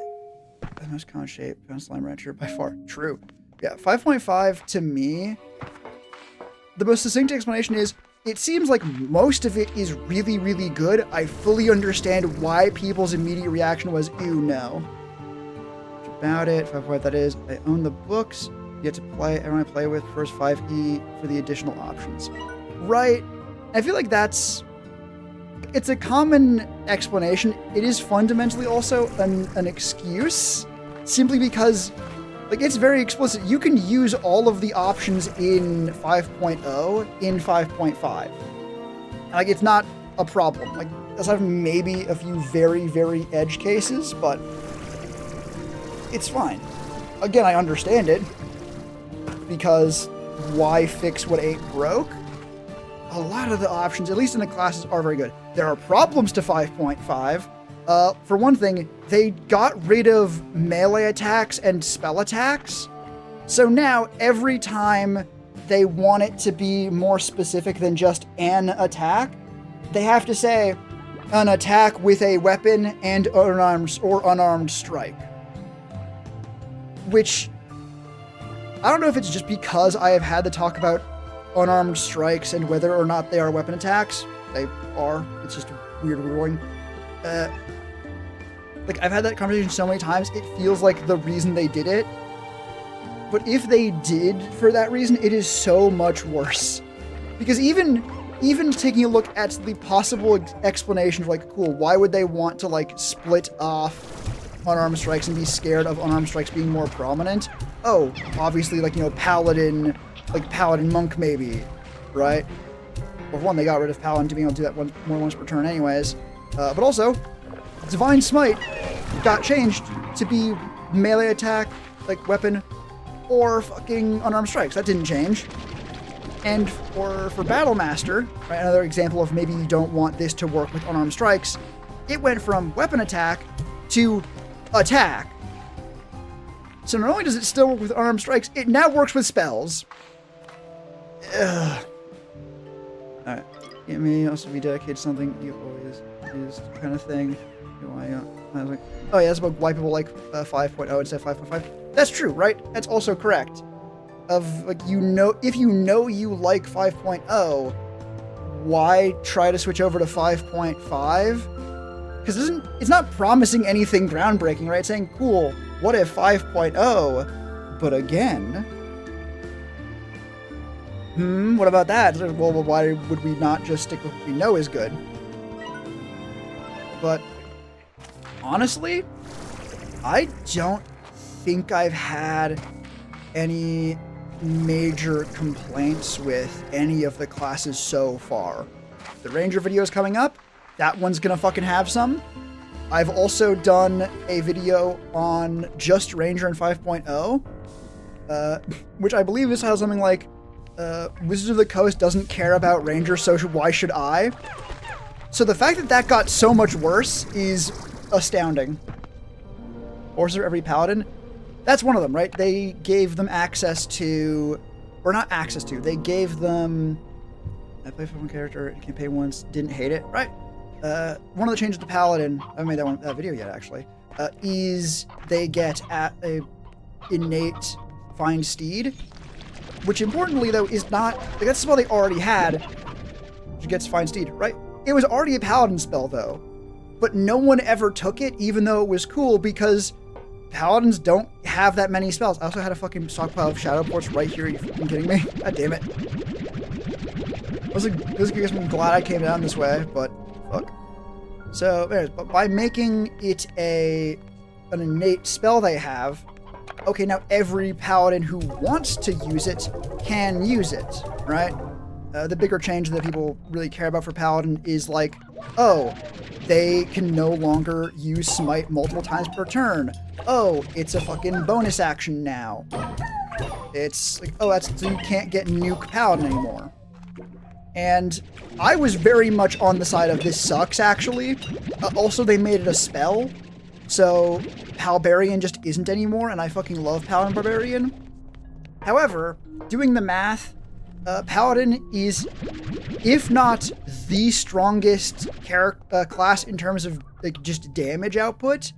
most common shape found Slime Rancher by far. True. Yeah, 5.5 to me, the most succinct explanation is it seems like most of it is really, really good. I fully understand why people's immediate reaction was, ew, no. About it, 5.5 that is. I own the books. You get to play everyone I play with first 5e for the additional options. Right. I feel like it's a common explanation. It is fundamentally also an excuse, simply because like it's very explicit. You can use all of the options in 5.0 in 5.5. Like it's not a problem. Like aside from maybe a few very, very edge cases, but it's fine. Again, I understand it, because why fix what ain't broke? A lot of the options, at least in the classes, are very good. There are problems to 5.5. For one thing, they got rid of melee attacks and spell attacks. So now, every time they want it to be more specific than just an attack, they have to say, an attack with a weapon and unarmed strike. Which, I don't know if it's just because I have had to talk about unarmed strikes and whether or not they are weapon attacks. They are. It's just weird rewarding. Like, I've had that conversation so many times, it feels like the reason they did it. But if they did for that reason, it is so much worse. Because even taking a look at the possible explanation of, like, cool, why would they want to, like, split off unarmed strikes and be scared of unarmed strikes being more prominent? Oh, obviously, like, you know, paladin monk maybe, right? Well, for one, they got rid of paladin to being able to do that more than once per turn anyways. But also, divine smite got changed to be melee attack, like weapon, or fucking unarmed strikes. That didn't change. And for Battle Master, right, another example of maybe you don't want this to work with unarmed strikes, it went from weapon attack to attack. So not only does it still work with unarmed strikes, it now works with spells. Ugh. Alright. It may also be dedicated to something you always used, kind of thing. I was like, oh yeah, that's about why people like 5.0 instead of 5.5. That's true, right? That's also correct. Of, like, you know, if you know you like 5.0, why try to switch over to 5.5? Because it's not promising anything groundbreaking, right? It's saying, cool, what if 5.0, but again? What about that? Well, why would we not just stick with what we know is good? But honestly, I don't think I've had any major complaints with any of the classes so far. The Ranger video is coming up. That one's gonna fucking have some. I've also done a video on just Ranger in 5.0, which I believe is how something like, Wizards of the Coast doesn't care about Ranger, so why should I? So the fact that that got so much worse is astounding. Sorcerer every paladin, that's one of them, right? They gave them access to, or not access to, they gave them, I played for one character, campaign once, didn't hate it, right? One of the changes to Paladin, I haven't made that video yet actually, is they get a innate Find Steed, which importantly though is not, like, that's a spell they already had, which gets Find Steed, right? It was already a Paladin spell though, but no one ever took it even though it was cool because Paladins don't have that many spells. I also had a fucking stockpile of Shadow Ports right here. Are you fucking kidding me? God damn it. I'm glad I came down this way, but fuck. So, anyways, but by making it an innate spell they have, okay, now every Paladin who wants to use it can use it, right? The bigger change that people really care about for Paladin is like, oh, they can no longer use Smite multiple times per turn. Oh, it's a fucking bonus action now. It's like, oh, that's, so you can't get Nuke Paladin anymore. And I was very much on the side of this sucks, actually. Also, they made it a spell, so Palbarian just isn't anymore, and I fucking love Paladin Barbarian. However, doing the math, Paladin is, if not the strongest class in terms of, like, just damage output.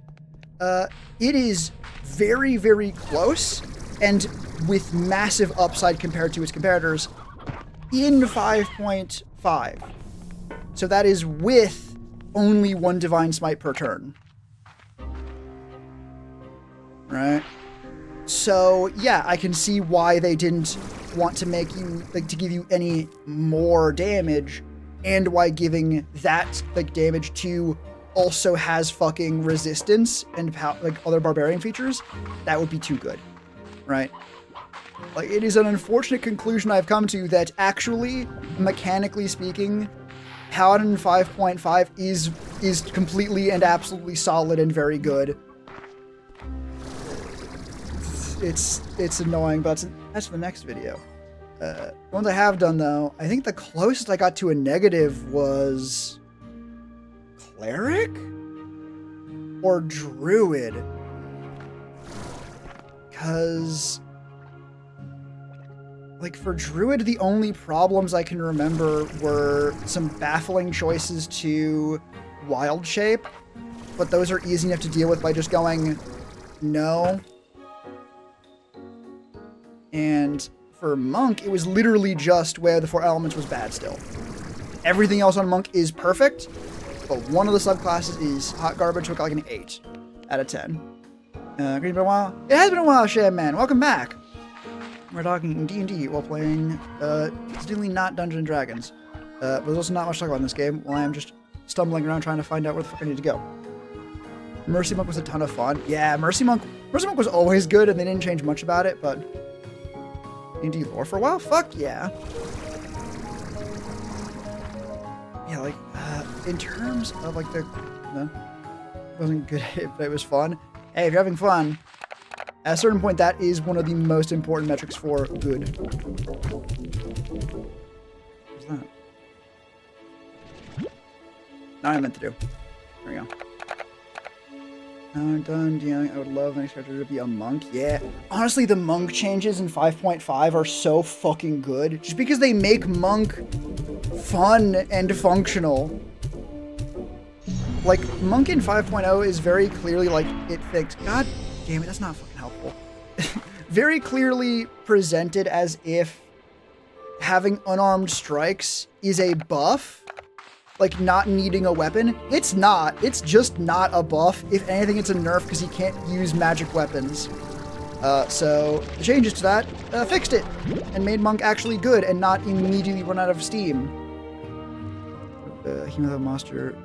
It is very, very close, and with massive upside compared to its comparators in 5.5 5. So that is with only 1 Divine Smite per turn. Right? So, yeah, I can see why they didn't want to make you, like, to give you any more damage, and why giving that, like, damage to also has fucking resistance and, like, other barbarian features. That would be too good. Right? Like, it is an unfortunate conclusion I've come to that actually, mechanically speaking, Paladin 5.5 is completely and absolutely solid and very good. It's annoying, but that's the next video. Ones I have done, though, I think the closest I got to a negative was Cleric? Or Druid? Because, like, for Druid, the only problems I can remember were some baffling choices to Wild Shape, but those are easy enough to deal with by just going, no. And for Monk, it was literally just where the 4 elements was bad still. Everything else on Monk is perfect, but one of the subclasses is hot garbage, so I got like an 8 out of 10. It's been a while. It has been a while, Sham Man. Welcome back. We're talking D&D while playing, distinctly not Dungeons and Dragons. But there's also not much to talk about in this game while I'm just stumbling around trying to find out where the fuck I need to go. Mercy Monk was a ton of fun. Yeah, Mercy Monk was always good, and they didn't change much about it, but D&D lore for a while? Fuck yeah. Yeah, like, in terms of, like, it wasn't good, but it was fun. Hey, if you're having fun, at a certain point, that is one of the most important metrics for good. What's that? Not what I meant to do. There we go. I'm done dealing. I would love an character to be a monk. Yeah. Honestly, the monk changes in 5.5 are so fucking good. Just because they make monk fun and functional. Like, monk in 5.0 is very clearly, like, it thinks, God damn it, that's not fucking helpful. Very clearly presented as if having unarmed strikes is a buff. Like, not needing a weapon. It's not. It's just not a buff. If anything, it's a nerf because he can't use magic weapons. So, the changes to that fixed it and made Monk actually good and not immediately run out of steam. He with a monster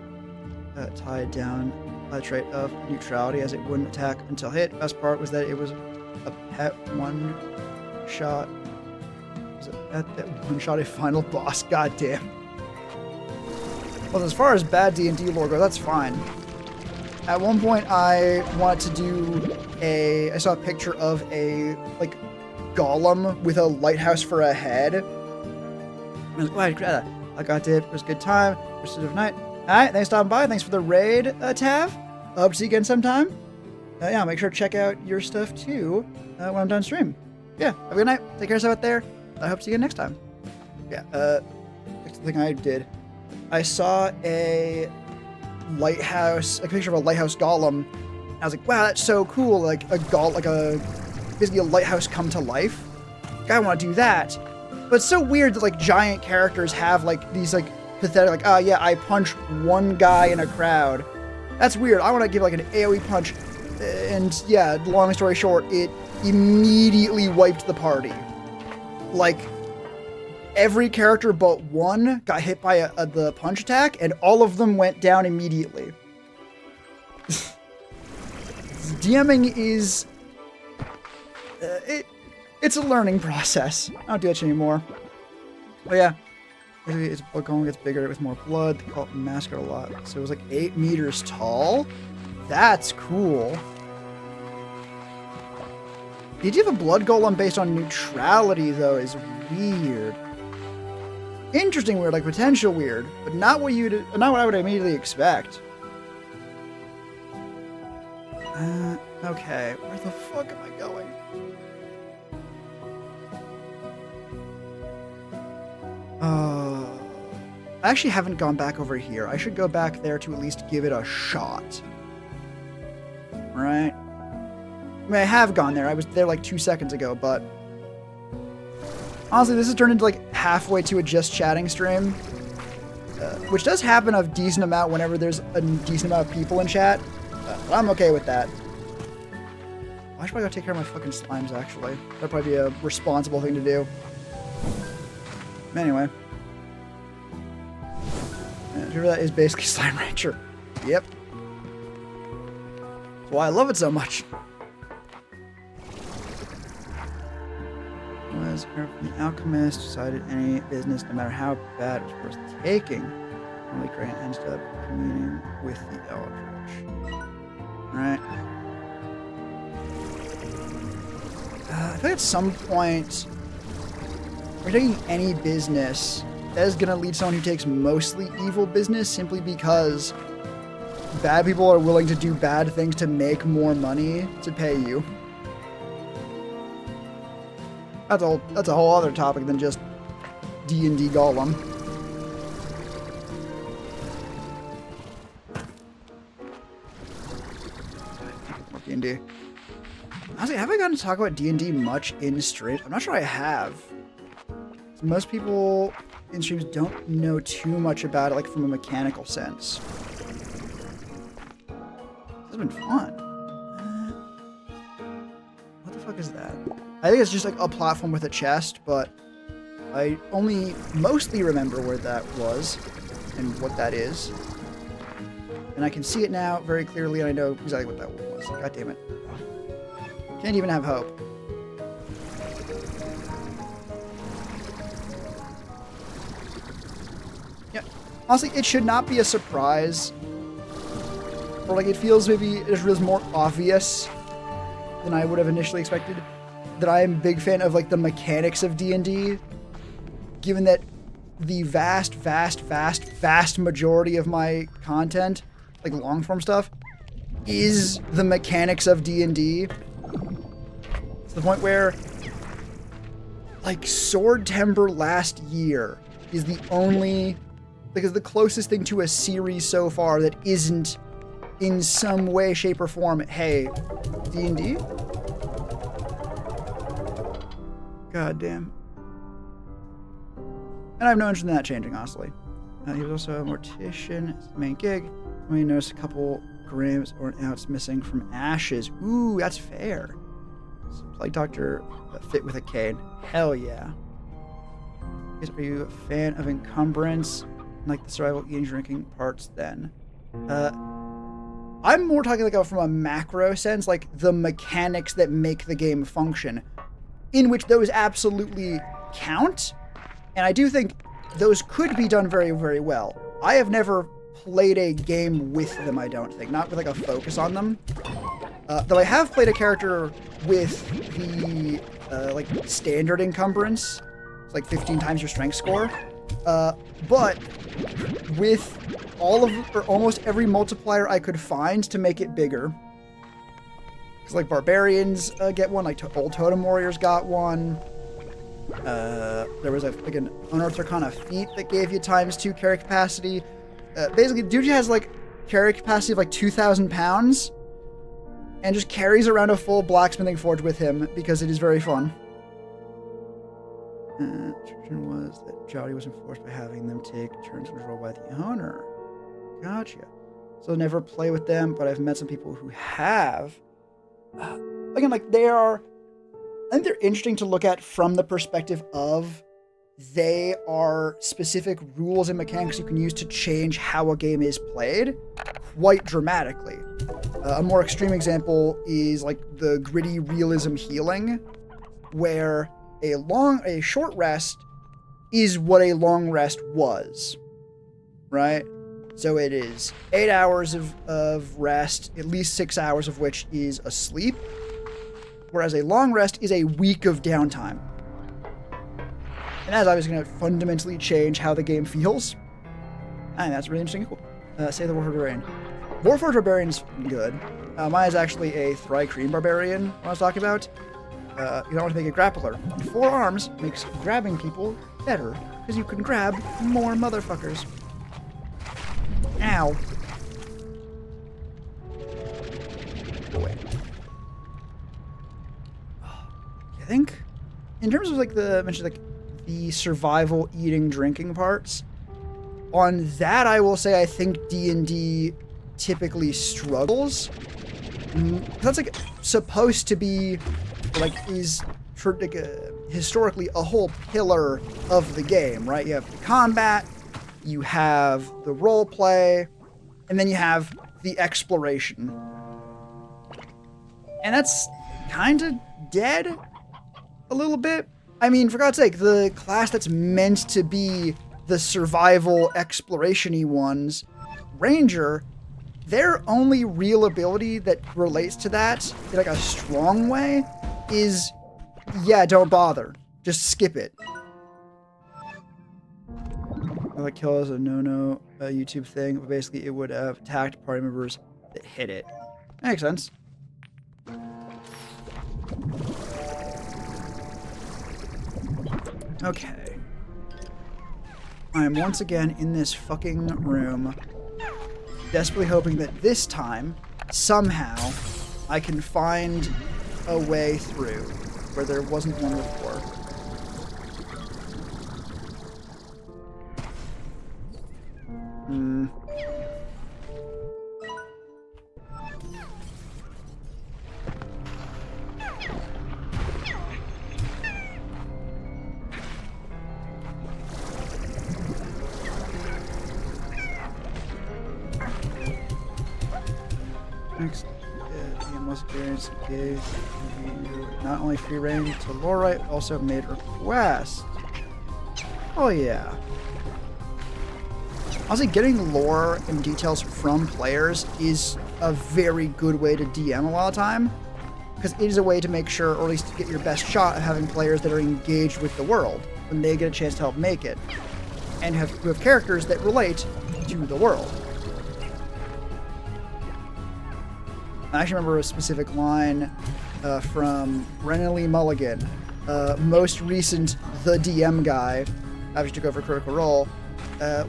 tied down by the trait of neutrality as it wouldn't attack until hit. Best part was that it was a pet one-shot. Was a pet that one-shot a final boss. God damn. Well, as far as bad D&D lore goes, that's fine. At one point, I wanted to do I saw a picture of a, like, golem with a lighthouse for a head. I was like, wow, I got it. It was a good time. Rest of the night. Alright, thanks for stopping by. Thanks for the raid, Tav. Hope to see you again sometime. Yeah, make sure to check out your stuff, too, when I'm done stream. Yeah, have a good night. Take care of yourself out there. I hope to see you again next time. Yeah, next thing I did. I saw a lighthouse, a picture of a lighthouse golem. I was like, wow, that's so cool. Like basically a lighthouse come to life. I want to do that. But it's so weird that, like, giant characters have, like, these, like, pathetic, like, oh yeah, I punch one guy in a crowd. That's weird. I want to give, like, an AoE punch. And yeah, long story short, it immediately wiped the party. Like, every character but one got hit by the punch attack, and all of them went down immediately. DMing is... it's a learning process. I don't do that anymore. But yeah, its blood column gets bigger with more blood. They call it massacre a lot. So it was like 8 meters tall. That's cool. The idea of a blood golem based on neutrality, though, is weird. Interesting weird, like potential weird, but not what I would immediately expect. Okay, where the fuck am I going? I actually haven't gone back over here. I should go back there to at least give it a shot. Right? I mean, I have gone there. I was there like 2 seconds ago, but... honestly, this has turned into like halfway to a just chatting stream. which does happen a decent amount whenever there's a decent amount of people in chat. But I'm okay with that. I should probably go take care of my fucking slimes, actually. That'd probably be a responsible thing to do. Anyway. Sure, that is basically Slime Rancher. Yep. That's why I love it so much. Was the alchemist decided any business, no matter how bad it was worth taking, only grant ends up communing with the Eldritch. Alright. I think at some point, if we're taking any business, that is going to lead someone who takes mostly evil business simply because bad people are willing to do bad things to make more money to pay you. That's a whole other topic than just D&D Golem. D&D. Honestly, have I gotten to talk about D&D much in streams? I'm not sure I have. Most people in streams don't know too much about it, like from a mechanical sense. This has been fun. What the fuck is that? I think it's just like a platform with a chest, but I only mostly remember where that was and what that is. And I can see it now very clearly, and I know exactly what that was. God damn it. Can't even have hope. Yeah, honestly, it should not be a surprise. Or like, it feels more obvious than I would have initially expected that I am a big fan of like the mechanics of D&D, given that the vast majority of my content, like long form stuff, is the mechanics of D&D. To the point where like Sword Timber last year is the only, like, is the closest thing to a series so far that isn't in some way, shape, or form, hey, D&D? God damn. And I have no interest in that changing, honestly. He was also a mortician, his main gig. We noticed a couple grams or an ounce missing from ashes. Ooh, that's fair. Plague Doctor fit with a cane. Hell yeah. Are you a fan of encumbrance? Like the survival, eating, drinking parts then? I'm more talking like from a macro sense, like the mechanics that make the game function, in which those absolutely count. And I do think those could be done very, very well. I have never played a game with them, I don't think. Not with like a focus on them. Though I have played a character with the like standard encumbrance. It's like 15 times your strength score. But with all of, or almost every multiplier I could find to make it bigger. Because like barbarians get one, like old totem warriors got one. There was like an unearthed arcana feat that gave you ×2 carry capacity. Basically, dude has like carry capacity of like 2,000 pounds and just carries around a full blacksmithing forge with him because it is very fun. Description was that Jowdy was enforced by having them take turns controlled by the owner. Gotcha. So never play with them, but I've met some people who have. Again, like I think they're interesting to look at from the perspective of they are specific rules and mechanics you can use to change how a game is played quite dramatically. A more extreme example is like the gritty realism healing, where a short rest is what a long rest was, right? So it is 8 hours of rest, at least 6 hours of which is asleep, whereas a long rest is a week of downtime. And that's obviously going to fundamentally change how the game feels. I think that's really interesting. Cool. Say the Warforged Barbarian. Warforged Barbarian's good. Mine is actually a Thri-Kreen Barbarian I was talking about. You don't want to make a grappler. 4 arms makes grabbing people better, because you can grab more motherfuckers. Ow. Oh, wait. I think, in terms of like the survival, eating, drinking parts, On that, I will say I think D&D typically struggles. That's like supposed to be like historically a whole pillar of the game, right? You have the combat, you have the role play, and then you have the exploration. And that's kind of dead a little bit. I mean, for God's sake, the class that's meant to be the survival exploration-y ones, Ranger, their only real ability that relates to that in like a strong way is, yeah, don't bother. Just skip it. Like kill is a no-no YouTube thing, but basically it would have attacked party members that hit it. Makes sense. Okay. I am once again in this fucking room, desperately hoping that this time, somehow, I can find a way through where there wasn't one before. Next, DM was experience gave you not only free reign to lore right, but also made requests. Oh yeah. Honestly, getting lore and details from players is a very good way to DM a lot of time, because it is a way to make sure, or at least to get your best shot at having players that are engaged with the world when they get a chance to help make it, and who have characters that relate to the world. I actually remember a specific line from Brennan Lee Mulligan, most recent The DM guy, after he took over Critical Role,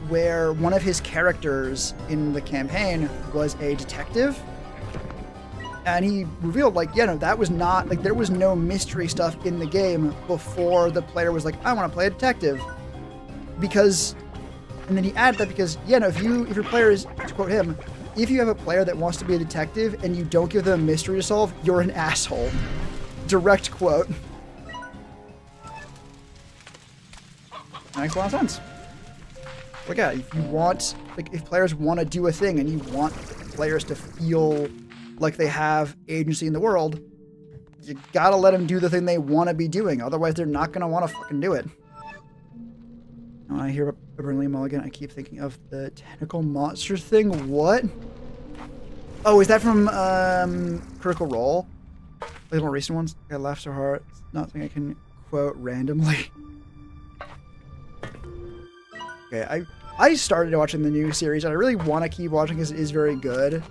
where one of his characters in the campaign was a detective. And he revealed, like, yeah, no, that was not, like, there was no mystery stuff in the game before the player was like, I want to play a detective. Because, and then he added that because, yeah, no, if your player is, to quote him, if you have a player that wants to be a detective and you don't give them a mystery to solve, you're an asshole. Direct quote. That makes a lot of sense. Like, yeah, if you want, like, if players want to do a thing and you want players to feel like they have agency in the world, you gotta let them do the thing they want to be doing. Otherwise, they're not gonna want to fucking do it. When I hear about Burnley Mulligan, I keep thinking of the tentacle monster thing. What? Oh, is that from Critical Role? Like the more recent ones? I laughed so hard. It's not something I can quote randomly. Okay, I started watching the new series, and I really want to keep watching because it is very good,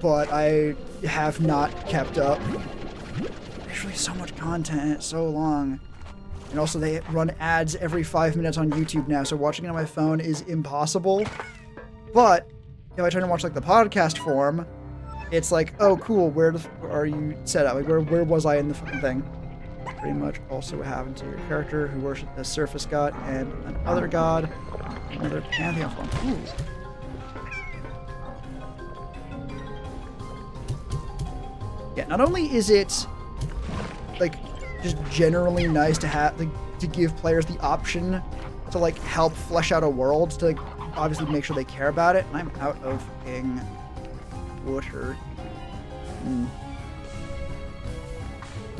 but I have not kept up. There's really so much content, and it's so long. And also, they run ads every 5 minutes on YouTube now, so watching it on my phone is impossible. But if I try to watch like the podcast form, it's like, oh, cool. Where are you set up? Like, where was I in the fucking thing? Pretty much also what happened to your character who worshipped a surface god and another god, another pantheon form. Ooh. Yeah. Not only is it like just generally nice to have, like, to give players the option to like help flesh out a world, to like obviously make sure they care about it. And I'm out of fucking water.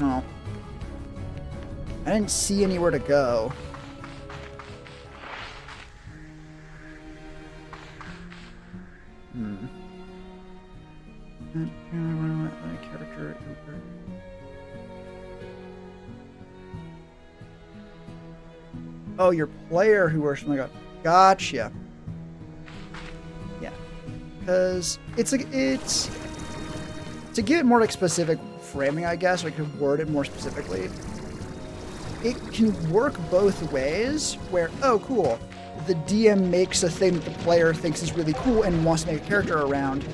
Oh, I didn't see anywhere to go. Character. Oh, your player who worships my god. Gotcha. Yeah. Because it's like, it's to give it more like specific framing, I guess, or I could word it more specifically. It can work both ways where, oh, cool, the DM makes a thing that the player thinks is really cool and wants to make a character around.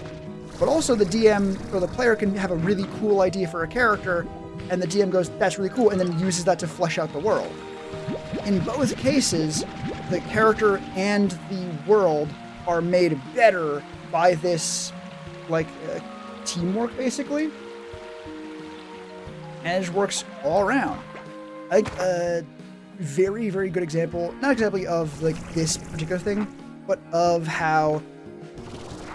But also the DM or the player can have a really cool idea for a character, and the DM goes, that's really cool, and then uses that to flesh out the world. In both cases, the character and the world are made better by this, like, teamwork, basically. And it just works all around. I think a very, very good example, not exactly of, like, this particular thing, but of how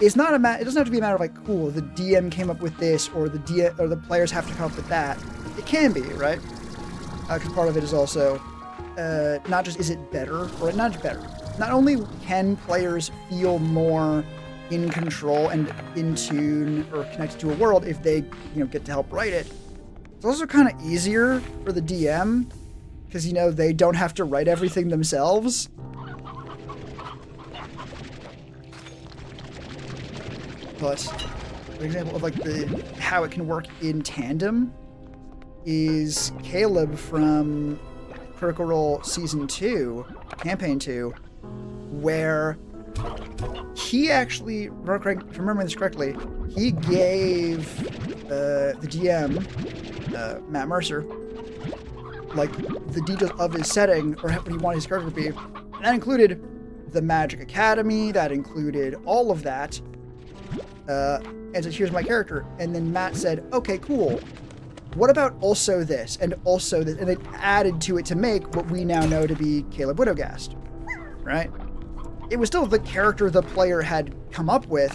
it's not it doesn't have to be a matter of, like, cool, the DM came up with this, or the players have to come up with that. It can be, right? Because part of it is also not just is it better, or not just better. Not only can players feel more in control and in tune or connected to a world if they, get to help write it, it's also kind of easier for the DM because, they don't have to write everything themselves. But an example of, like, how it can work in tandem is Caleb from Critical Role Season 2, Campaign 2, where he actually, if I'm remembering this correctly, he gave the DM, Matt Mercer, like, the details of his setting, or what he wanted his character to be. And that included the Magic Academy, that included all of that. And so here's my character. And then Matt said, okay, cool. What about also this, and also this? And it added to it to make what we now know to be Caleb Widogast, right? It was still the character the player had come up with,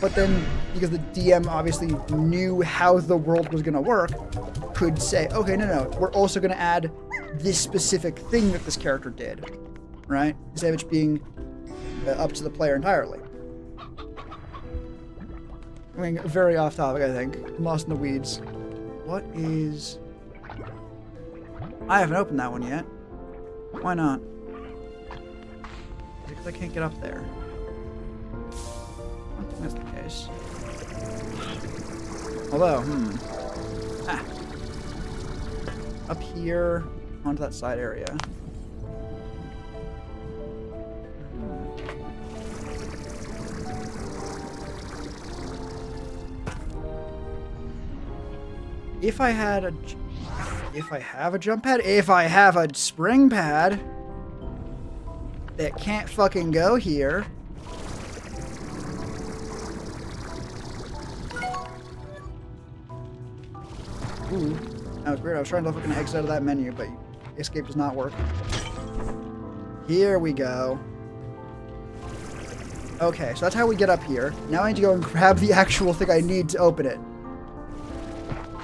but then, because the DM obviously knew how the world was going to work, could say, okay, no, we're also going to add this specific thing that this character did, right? Instead of it being up to the player entirely. I mean, very off topic, I think. I'm lost in the weeds. What is... I haven't opened that one yet. Why not? Because I can't get up there. I don't think that's the case. Although, up here, onto that side area. If I have a jump pad, if I have a spring pad that can't fucking go here. Ooh, that was weird. I was trying to fucking exit out of that menu, but escape does not work. Here we go. Okay, so that's how we get up here. Now I need to go and grab the actual thing I need to open it.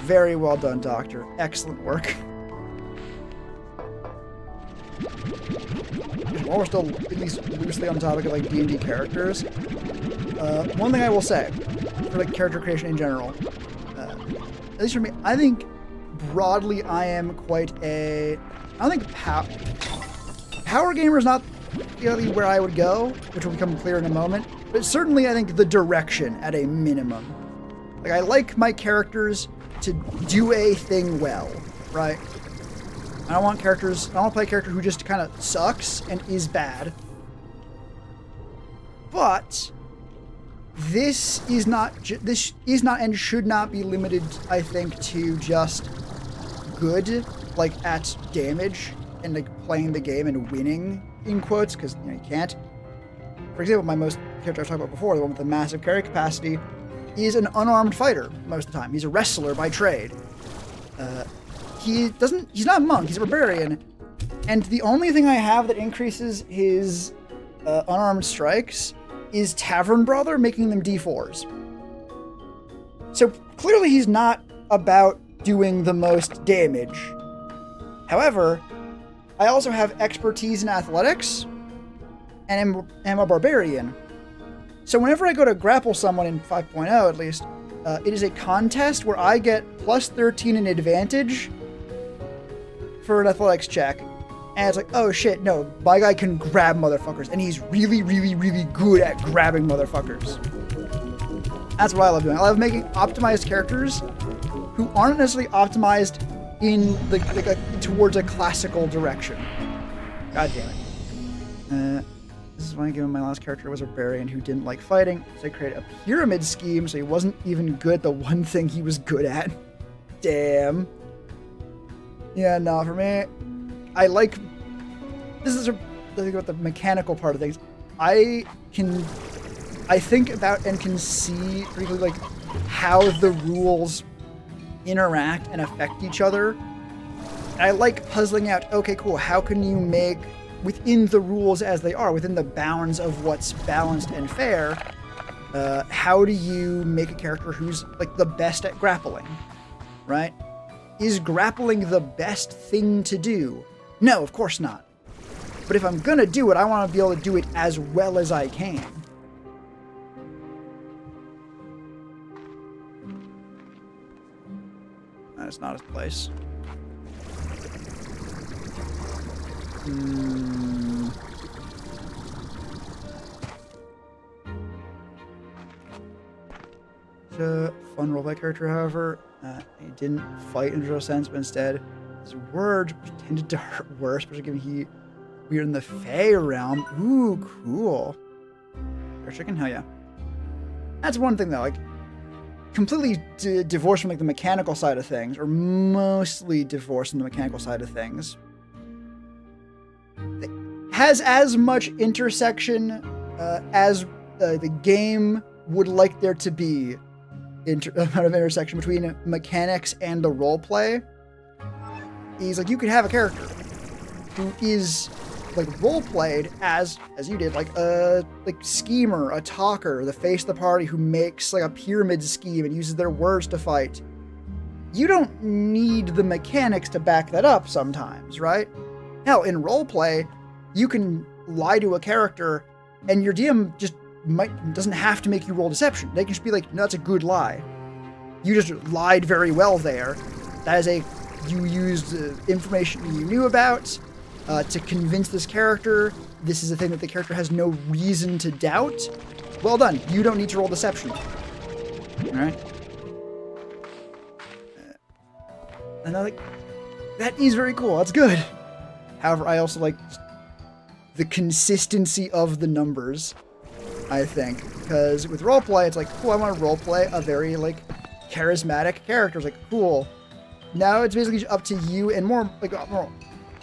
Very well done, Doctor. Excellent work. While we're still at least loosely on the topic of, like, D&D characters, one thing I will say for, like, character creation in general, at least for me, I think broadly I am quite a... I don't think power gamer is not really where I would go, which will become clear in a moment, but certainly I think the direction at a minimum. Like, I like my characters to do a thing well, right? I don't want to play a character who just kind of sucks and is bad. But this is not and should not be limited, I think, to just good, like, at damage and, like, playing the game and winning, in quotes, because, you can't. For example, my most character I was talking about before, the one with the massive carry capacity, is an unarmed fighter most of the time. He's a wrestler by trade. He's not a monk, he's a barbarian. And the only thing I have that increases his unarmed strikes is Tavern Brawler, making them D4s. So clearly he's not about doing the most damage. However, I also have expertise in athletics and am a barbarian. So whenever I go to grapple someone in 5.0 at least, it is a contest where I get plus 13 in advantage for an athletics check. And it's like, oh shit, no, my guy can grab motherfuckers. And he's really, really, really good at grabbing motherfuckers. That's what I love doing. I love making optimized characters who aren't necessarily optimized in towards a classical direction. God damn it. This is why I gave him my last character was a barbarian who didn't like fighting. So I created a pyramid scheme so he wasn't even good at the one thing he was good at. Damn. Yeah, no, for me, I like... This is think about the mechanical part of things, I think about and can see briefly like how the rules interact and affect each other. And I like puzzling out, okay, cool, how can you make, within the rules as they are, within the bounds of what's balanced and fair, how do you make a character who's like the best at grappling, right? Is grappling the best thing to do? No, of course not. But if I'm gonna do it, I want to be able to do it as well as I can. That's not his place. The fun roleplay character, however, he didn't fight in a real sense, but instead his words tended to hurt worse, especially given we are in the Fae realm. Ooh, cool. Air chicken, hell yeah. That's one thing though, like completely divorced from like the mechanical side of things, or mostly divorced from the mechanical side of things. It has as much intersection as the game would like there to be. Amount of intersection between mechanics and the roleplay. Is like you could have a character who is like role played as you did, like a schemer, a talker, the face of the party who makes like a pyramid scheme and uses their words to fight. You don't need the mechanics to back that up sometimes, right? Hell, in roleplay, you can lie to a character and your DM just doesn't have to make you roll deception. They can just be like, no, that's a good lie. You just lied very well there. That is you used information you knew about to convince this character. This is a thing that the character has no reason to doubt. Well done. You don't need to roll deception. All right. And I like, that is very cool. That's good. However, I also like the consistency of the numbers. I think, because with roleplay, it's like, cool, I want to roleplay a very, like, charismatic character. It's like, cool. Now it's basically up to you, and more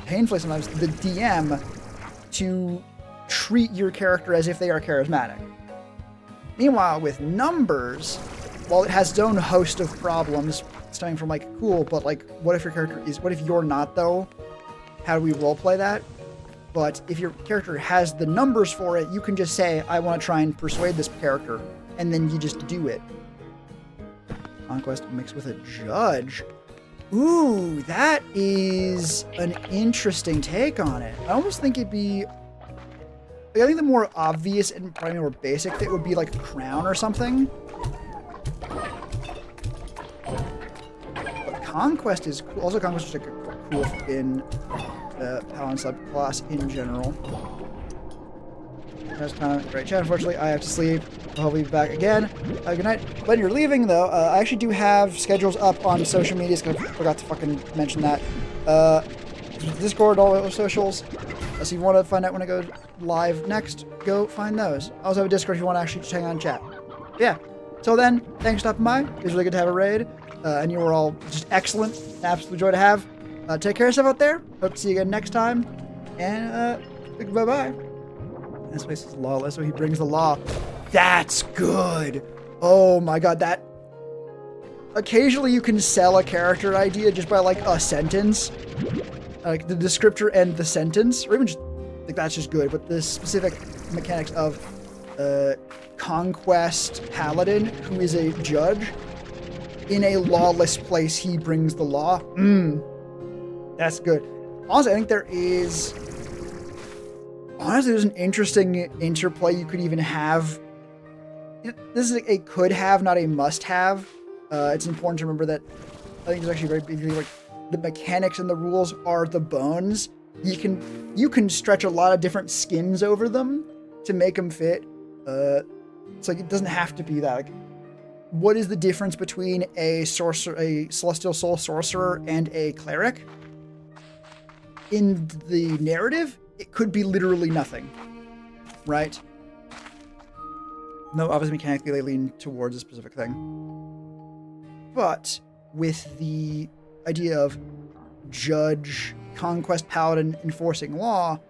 painfully sometimes, the DM to treat your character as if they are charismatic. Meanwhile, with numbers, while it has its own host of problems stemming from, like, cool, but, like, what if your character is, what if you're not, though? How do we roleplay that? But if your character has the numbers for it, you can just say, I want to try and persuade this character, and then you just do it. Conquest mixed with a judge. Ooh, that is an interesting take on it. I almost think it'd be... I think the more obvious and probably more basic fit would be like a crown or something. But Conquest is cool. Also, Conquest is like a cool in Paladin subclass in general. That's kind of great chat. Unfortunately, I have to sleep. I'll hopefully be back again. Good night. When you're leaving, though, I actually do have schedules up on social media, because I forgot to fucking mention that. Discord, all those socials. So if you want to find out when I go live next, go find those. I also have a Discord if you want to actually just hang on and chat. But yeah. Till then, thanks for stopping by. It was really good to have a raid. And you were all just excellent. Absolute joy to have. Take care of yourself out there. Hope to see you again next time. And bye-bye. This place is lawless, so he brings the law. That's good. Oh my god, that... Occasionally you can sell a character idea just by, like, a sentence. Like, the descriptor and the sentence. Or even just... Like, that's just good. But the specific mechanics of Conquest Paladin, who is a judge, in a lawless place, he brings the law. That's good. Also, I think there is... Honestly, there's an interesting interplay you could even have. This is a could have, not a must have. It's important to remember that I think it's actually very big, like the mechanics and the rules are the bones. You can stretch a lot of different skins over them to make them fit. It's like it doesn't have to be that. Like, what is the difference between a sorcerer, a celestial soul sorcerer, and a cleric? In the narrative, it could be literally nothing, right? No, obviously mechanically they lean towards a specific thing. But with the idea of judge, conquest, paladin, enforcing law,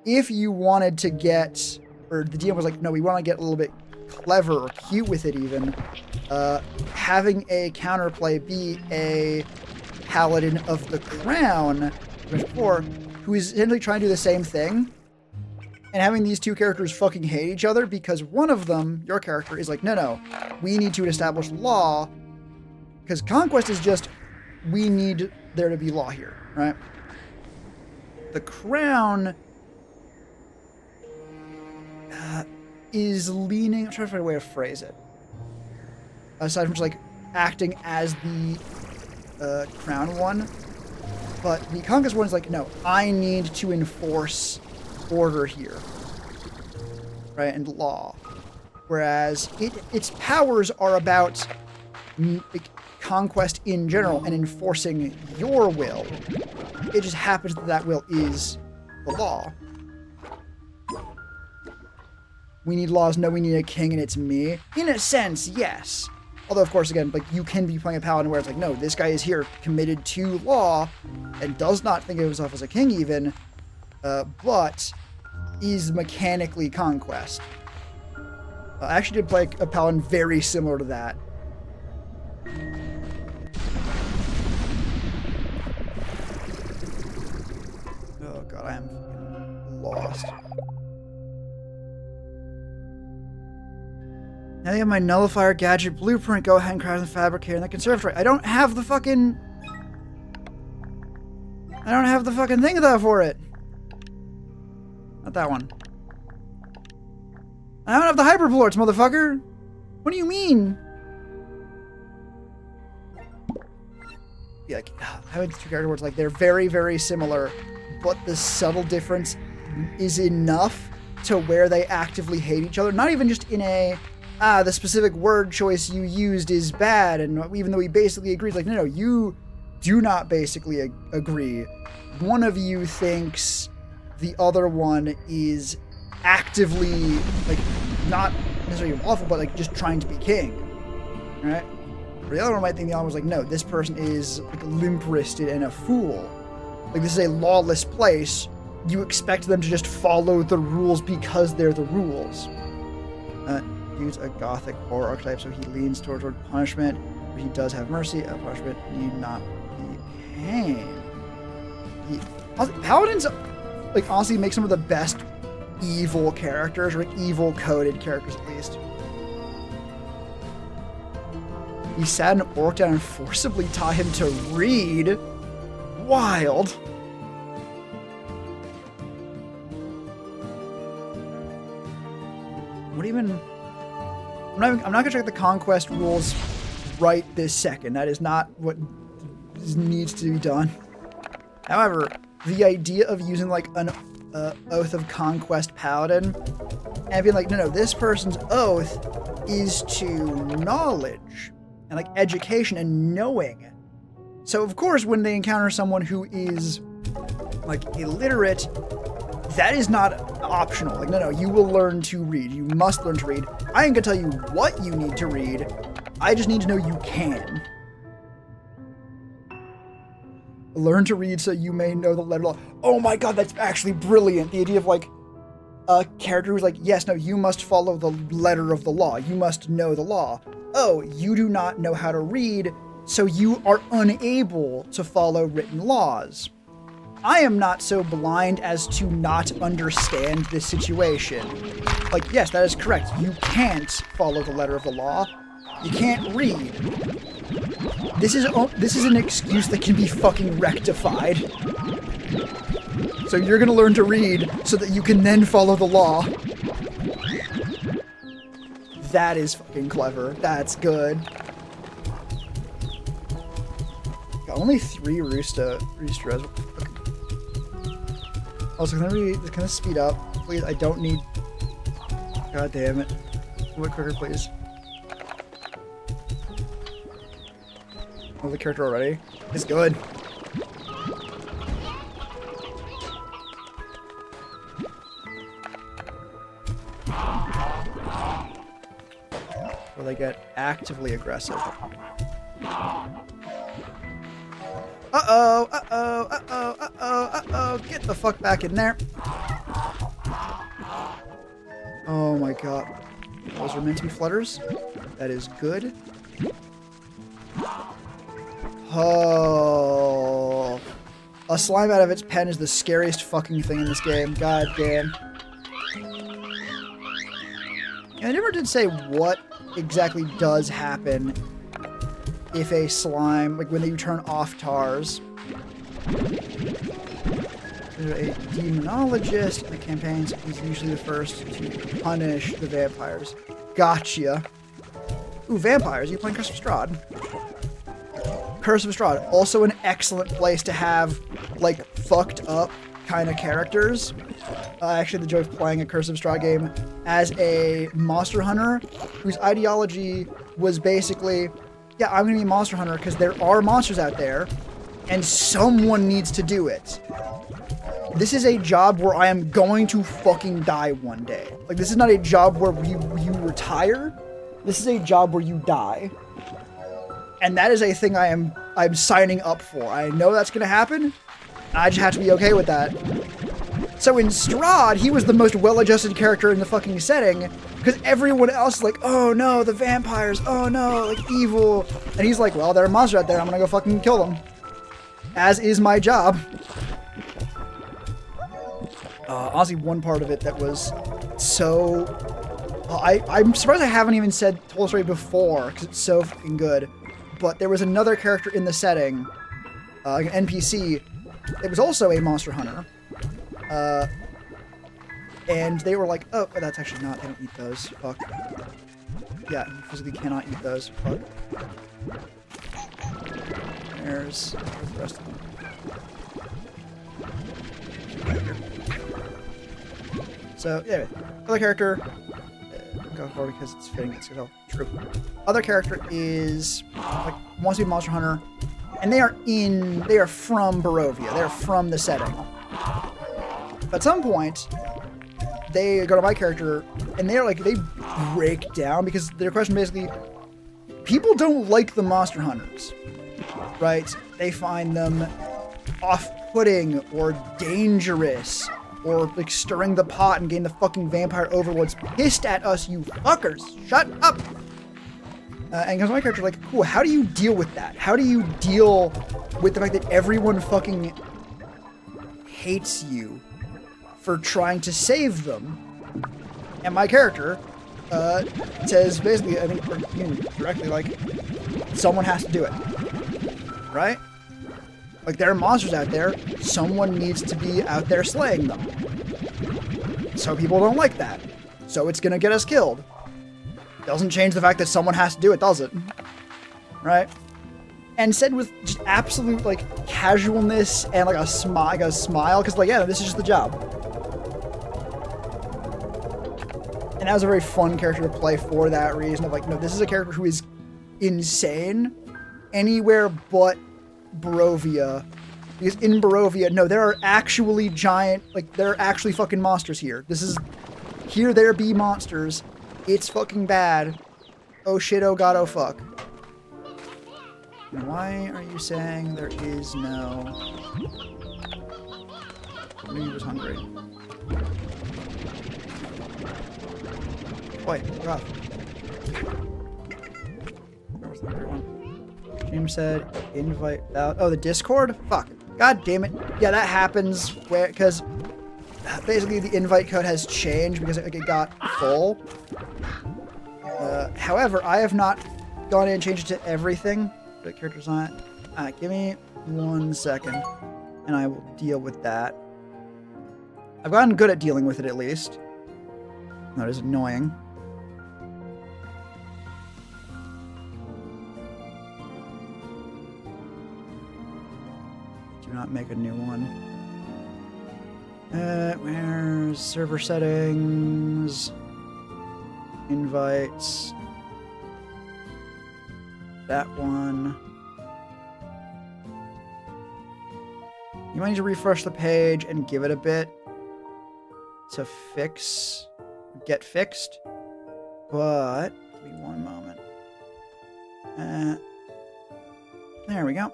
if you wanted to get, or the DM was like, no, we want to get a little bit clever or cute with it even, having a counterplay be a paladin of the crown, who is essentially trying to do the same thing, and having these two characters fucking hate each other because one of them, your character, is like, no, we need to establish law, because conquest is just, we need there to be law here, right? The crown is leaning, I'm trying to find a way to phrase it, aside from just like acting as the crown one, but the conquest one is like, no, I need to enforce order here, right, and law, whereas its powers are about conquest in general and enforcing your will. It just happens that that will is the law. We need laws, no, we need a king, and it's me. In a sense, yes. Although, of course, again, like, you can be playing a paladin where it's like, no, this guy is here committed to law and does not think of himself as a king even, but is mechanically conquest. I actually did play a paladin very similar to that. Oh god, I am lost. Now you have my nullifier gadget blueprint. Go ahead and craft and fabricate in the conservatory. I don't have the fucking thing for it. Not that one. I don't have the hyperplorts, motherfucker. What do you mean? Yeah, like, having two character words, like, they're very, very similar, but the subtle difference is enough to where they actively hate each other. Not even just in a, the specific word choice you used is bad, and even though we basically agreed, like, no, you do not basically agree. One of you thinks the other one is actively, like, not necessarily awful, but, like, just trying to be king, right? Or the other one might think the other one's like, no, this person is, like, limp-wristed and a fool. Like, this is a lawless place. You expect them to just follow the rules because they're the rules. Use a gothic horror archetype, so he leans toward punishment, but he does have mercy. Punishment need not be pain. Paladins, like, honestly make some of the best evil characters, or evil coded characters at least. He sat an orc down and forcibly taught him to read. Wild. What even? I'm not gonna check the conquest rules right this second. That is not what needs to be done. However, the idea of using, like, an oath of conquest paladin and being like, no, this person's oath is to knowledge and, like, education and knowing. So of course, when they encounter someone who is, like, illiterate, that is not optional. Like, no, you will learn to read. You must learn to read. I ain't gonna tell you what you need to read. I just need to know you can. Learn to read so you may know the letter of law. Oh my god, that's actually brilliant. The idea of, like, a character who's like, yes, no, you must follow the letter of the law. You must know the law. Oh, you do not know how to read, so you are unable to follow written laws. I am not so blind as to not understand this situation. Like, yes, that is correct. You can't follow the letter of the law. You can't read. This is an excuse that can be fucking rectified. So you're gonna learn to read so that you can then follow the law. That is fucking clever. That's good. Got only 3 Rooster. Also, can I speed up? Please, I don't need... God damn it. A bit quicker, please. Oh, the character already? It's good. Or they get actively aggressive. Uh-oh, uh-oh, uh-oh, uh-oh, uh-oh. Get the fuck back in there. Oh my god. Those are meant to be flutters. That is good. Oh. A slime out of its pen is the scariest fucking thing in this game. God damn. And I never did say what exactly does happen if a slime, like when you turn off TARS. A demonologist in the campaigns is usually the first to punish the vampires. Gotcha. Ooh, vampires. You playing Curse of Strahd? Curse of Strahd. Also an excellent place to have, like, fucked up kind of characters. I actually had the joy of playing a Curse of Strahd game as a monster hunter whose ideology was basically, yeah, I'm going to be a monster hunter because there are monsters out there and someone needs to do it. This is a job where I am going to fucking die one day. Like, this is not a job where you retire. This is a job where you die. And that is a thing I'm signing up for. I know that's going to happen. I just have to be okay with that. So in Strahd, he was the most well-adjusted character in the fucking setting because everyone else is like, oh no, the vampires, oh no, like evil. And he's like, well, there are monsters out there. I'm going to go fucking kill them. As is my job. Honestly, one part of it that was so... I'm surprised I haven't even told the story before, because it's so fucking good. But there was another character in the setting, like an NPC, that was also a monster hunter. And they were like, oh, that's actually not, they don't eat those. Fuck. Yeah, you physically cannot eat those. Fuck. Where's the rest of them? So, yeah, other character, go forward because it's fitting, it's so true. Other character is, like, wants to be a monster hunter, and they are from Barovia, they're from the setting. At some point, they go to my character, and they're like, they break down, because their question basically, people don't like the monster hunters, right? They find them off-putting, or dangerous, or like stirring the pot and getting the fucking vampire overlords pissed at us, you fuckers. Shut up! And comes my character like, cool, how do you deal with that? How do you deal with the fact that everyone fucking hates you for trying to save them? And my character says basically, I think directly, like, someone has to do it. Right? Like, there are monsters out there, someone needs to be out there slaying them. So people don't like that. So it's gonna get us killed. Doesn't change the fact that someone has to do it, does it? Right? And said with just absolute, like, casualness and, like, a smile, because, like, yeah, this is just the job. And that was a very fun character to play for that reason of, like, no, this is a character who is insane anywhere but Barovia, because in Barovia, no, there are actually giant, like, there are actually fucking monsters here. This is, here there be monsters. It's fucking bad. Oh shit, oh god, oh fuck. And why are you saying there is no... I knew he was hungry. Wait, God. Where was the hungry one? James said, invite out. Oh, the Discord? Fuck. God damn it. Yeah, that happens where, because basically the invite code has changed because it got full. However, I have not gone in and changed it to everything. The character's on it. Alright, give me 1 second and I will deal with that. I've gotten good at dealing with it at least. That is annoying. Not make a new one. Where's server settings? Invites. That one. You might need to refresh the page and give it a bit to get fixed. But, give me 1 moment. There we go.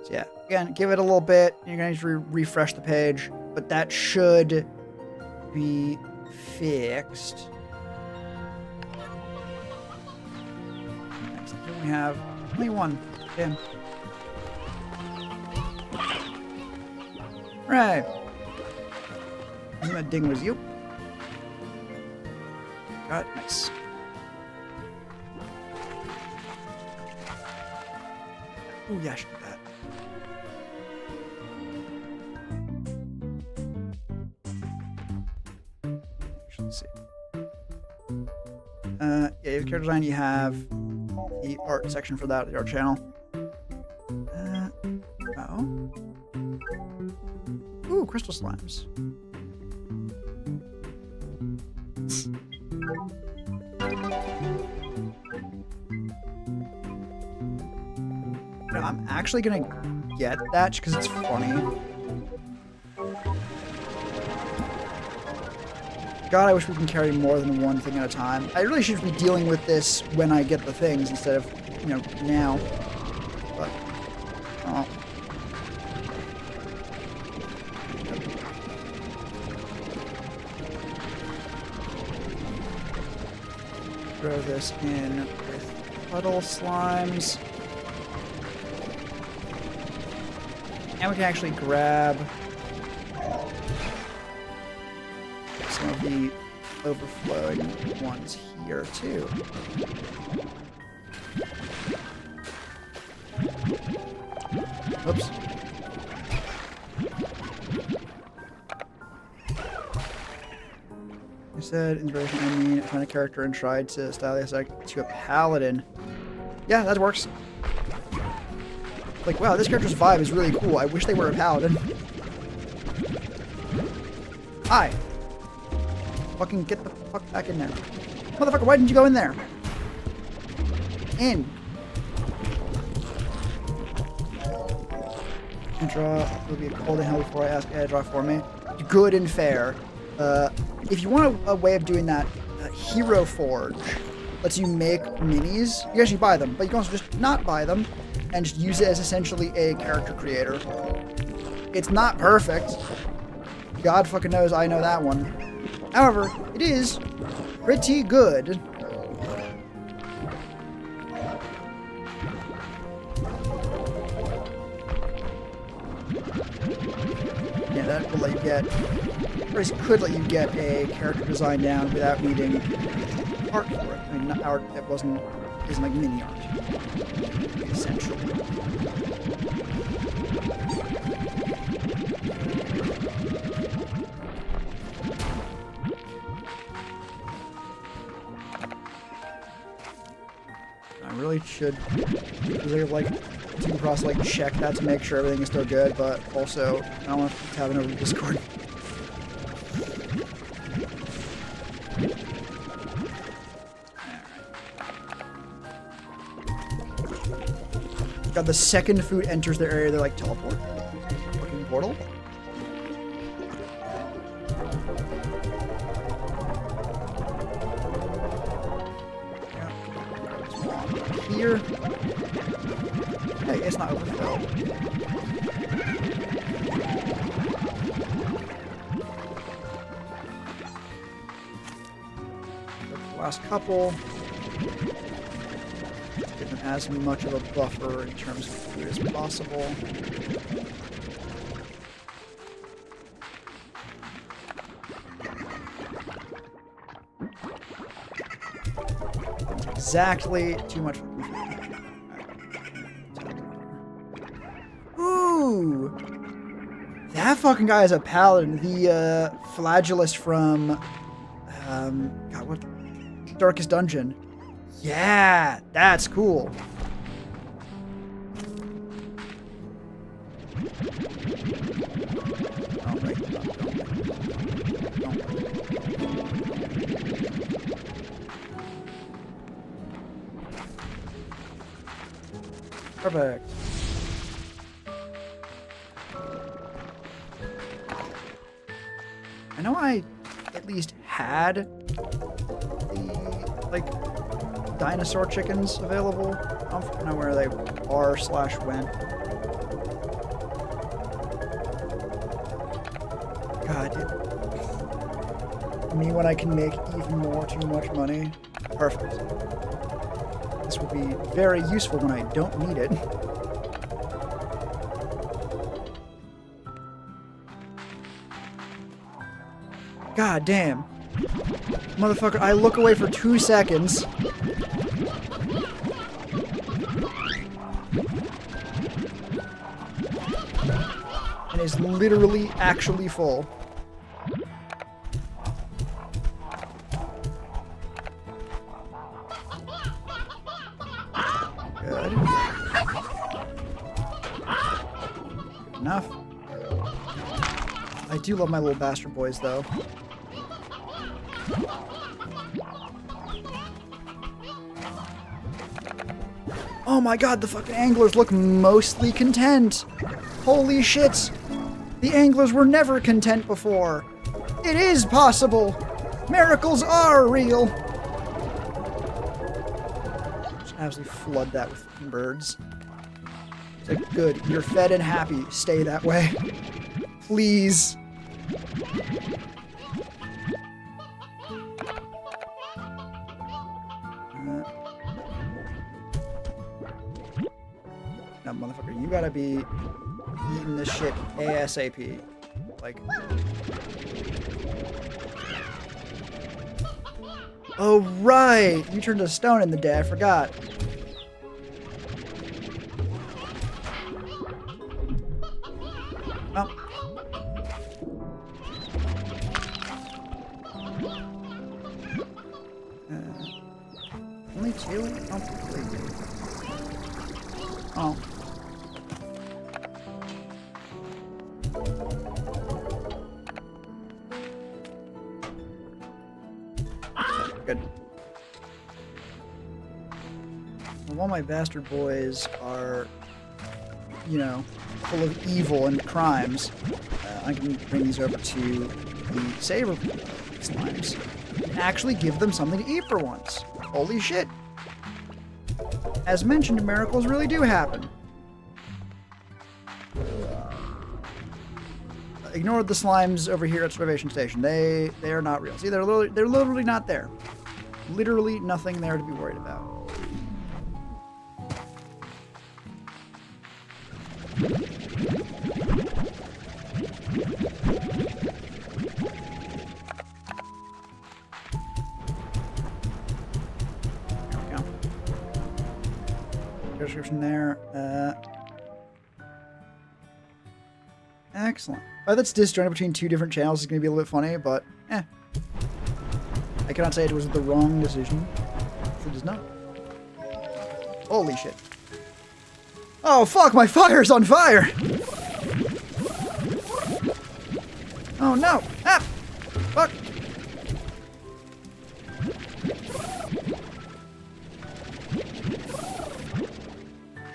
So yeah, again, give it a little bit. You're going to need to refresh the page, but that should be fixed. Next thing we have only one. Damn. Right. I think that ding was you. Got it. Nice. Oh yeah, I should do that. Let's see. Yeah, you have character design. You have the art section for that, the art channel. Oh. Ooh, crystal slimes. You know, I'm actually gonna get that because it's funny. God, I wish we can carry more than one thing at a time. I really should be dealing with this when I get the things instead of, you know, now. But, oh. Throw this in with puddle slimes. And we can actually grab some of the overflowing ones here too. Oops. I said inspiration, I mean, find a character and tried to style the aesthetic to a paladin. Yeah, that works. Like, wow, this character's vibe is really cool. I wish they were a paladin. Hi. Fucking get the fuck back in there. Motherfucker, why didn't you go in there? In. And draw. It'll be a cold in hell before I ask you to draw for me. Good and fair. If you want a way of doing that, Hero Forge lets you make minis. You can actually buy them, but you can also just not buy them and just use it as essentially a character creator. It's not perfect. God fucking knows I know that one. However, it is pretty good. Yeah, that will let you get, or it could let you get a character design down without needing art for it. I mean, not art that isn't like mini art, essentially. I really should like to cross like check that to make sure everything is still good, but also I don't want to have it over Discord. God, the second food enters their area, they're like teleport. Fucking portal. Here. Hey, it's not overfilled. The last couple. Give them as much of a buffer in terms of food as possible. Exactly too much. Ooh! That fucking guy is a paladin. The flagellist from God, what? Darkest Dungeon. Yeah, that's cool. Oh, right. Perfect. I know I at least had the, like, dinosaur chickens available. I don't know where they are / went. God, me when I can make even more too much money. Perfect. This will be very useful when I don't need it. God damn. Motherfucker, I look away for 2 seconds. And is literally actually full. Good. Good enough. I do love my little bastard boys, though. Oh my god, the fucking anglers look mostly content. Holy shit. The anglers were never content before. It is possible. Miracles are real. Just absolutely flood that with fucking birds. It's like, good, you're fed and happy. Stay that way. Please. No, motherfucker, you gotta be eating this shit ASAP. Like... Oh, right! You turned to stone in the day, I forgot. Oh. Only 2? Oh, 3. Oh. Good. Well, while my bastard boys are, you know, full of evil and crimes, I can bring these over to the saber slimes and actually give them something to eat for once. Holy shit. As mentioned, miracles really do happen. Ignore the slimes over here at Starvation Station. They are not real. See, they're literally not there. Literally nothing there to be worried about. There we go. Description there. Excellent. That's disjointed between 2 different channels is going to be a little bit funny, but eh. I cannot say it was the wrong decision. It is not. Holy shit. Oh fuck, my fire's on fire! Oh no! Ah! Fuck!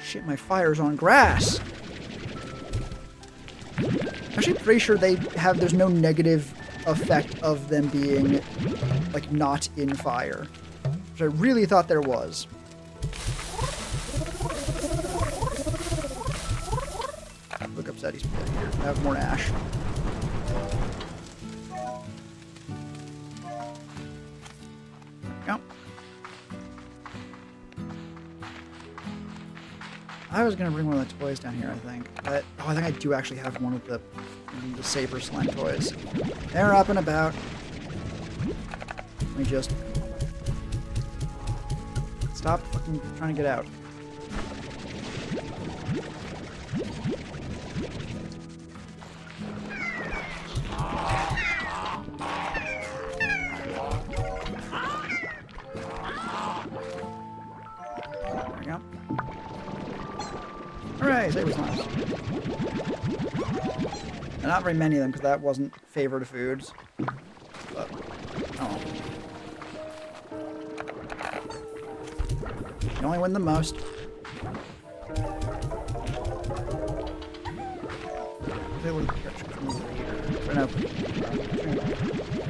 Shit, my fire's on grass! Actually, pretty sure there's no negative effect of them being, like, not in fire. Which I really thought there was. Look upset, he's here. I have more ash. There we go. I was gonna bring one of the toys down here, I think. But, oh, I think I do actually have one of the saber slime toys. They're up and about. Let me just stop fucking trying to get out. There we go. Hooray, saber slimes. And not very many of them, because that wasn't favorite of foods. But, oh. You only win the most.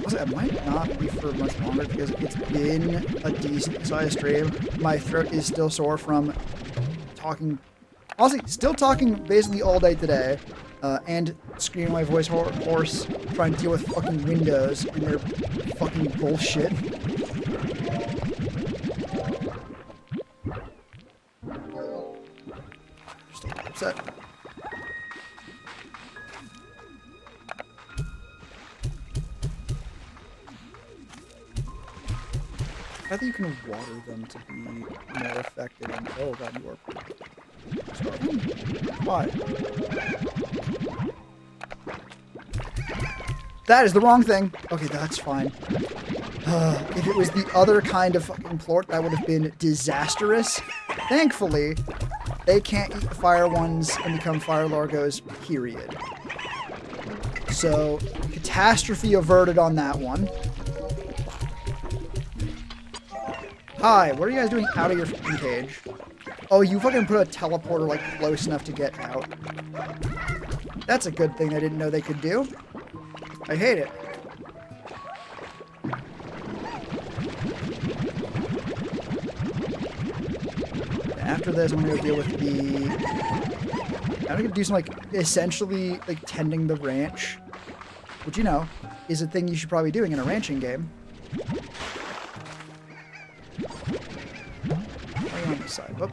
It might not be for much longer, because it's been a decent-sized stream. My throat is still sore from talking... Honestly, still talking basically all day today. and screaming my voice hoarse, trying to deal with fucking windows and their fucking bullshit. Still upset. I think you can water them to be more effective. And, oh god, you are starving? Why? That is the wrong thing. Okay, that's fine. If it was the other kind of fucking plort, that would have been disastrous. Thankfully, they can't eat the fire ones and become fire largos, period. So, catastrophe averted on that one. Hi, what are you guys doing out of your fucking cage? Oh, you fucking put a teleporter, like, close enough to get out. That's a good thing I didn't know they could do. I hate it. After this, I'm gonna go deal with the... I'm gonna do some, like, essentially, like, tending the ranch. Which, you know, is a thing you should probably be doing in a ranching game. On this side. Whoop.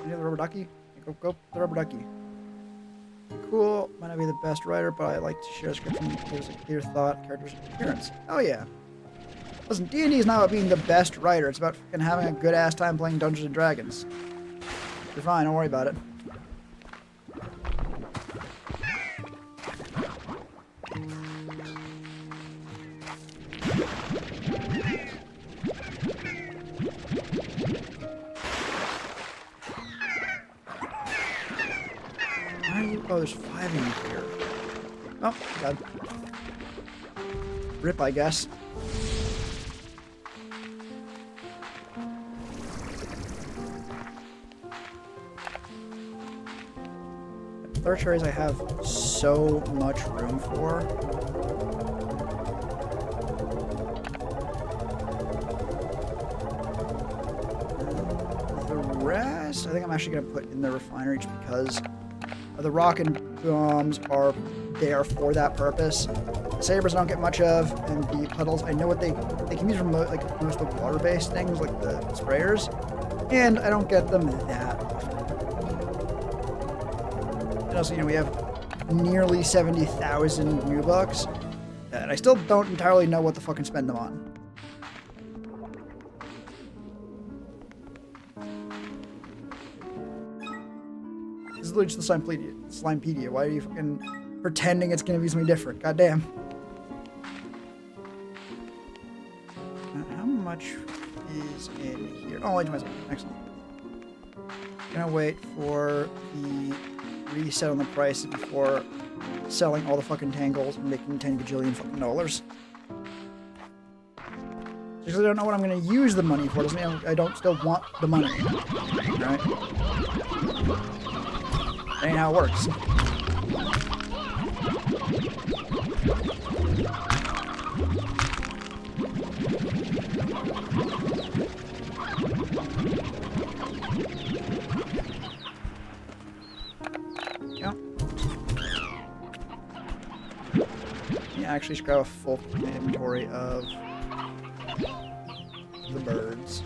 Any other rubber ducky? Go, the rubber ducky. Cool. Might not be the best writer, but I like to share a description that gives a clear thought, character's appearance. Oh yeah. Listen, D&D is not about being the best writer. It's about fucking having a good ass time playing Dungeons and Dragons. You're fine. Don't worry about it. Oh, there's 5 in here. Oh, God. Rip, I guess. Third cherries I have so much room for. The rest, I think I'm actually going to put in the refinery just because the rocket bombs are there for that purpose. The sabers I don't get much of, and the puddles, I know what they can use for like most of the water-based things, like the sprayers, and I don't get them that often. And also, you know, we have nearly 70,000 new bucks, and I still don't entirely know what to fucking spend them on. This is literally just the Slimepedia. Why are you fucking pretending it's gonna be something different? God damn. How much is in here? Oh, I do myself. Excellent. Gonna wait for the reset on the price before selling all the fucking tangles and making 10 gajillion fucking dollars. Just because I don't know what I'm gonna use the money for doesn't mean I don't still want the money. Right? That ain't how it works. Yeah. Yeah, actually just grab a full inventory of the birds.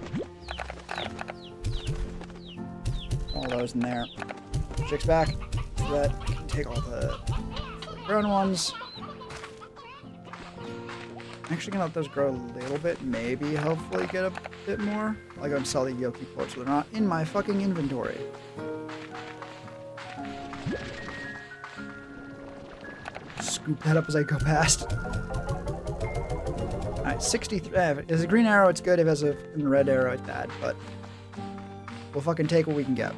All those in there. Chicks back, so that we can take all the grown ones. I'm actually gonna let those grow a little bit, maybe hopefully get a bit more. I'll go and sell the Yoki ports so they're not in my fucking inventory. Scoop that up as I go past. Alright, 63. If it's a green arrow, it's good. If it's a red arrow, it's bad, but we'll fucking take what we can get.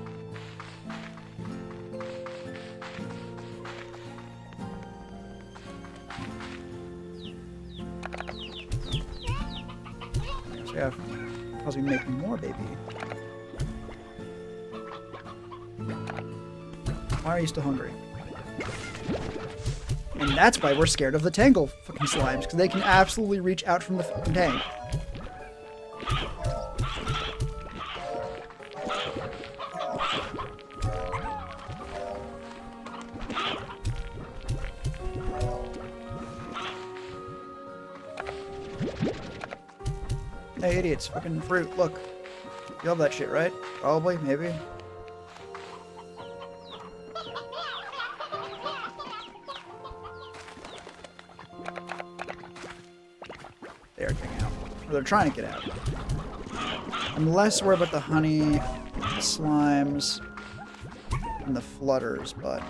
Yeah, because we make more, baby. Why are you still hungry? And that's why we're scared of the tangle fucking slimes, because they can absolutely reach out from the fucking tank. Hey, idiots. Fucking fruit. Look. You love that shit, right? Probably. Maybe. They are getting out. Or they're trying to get out. I'm less worried about the honey, the slimes, and the flutters, but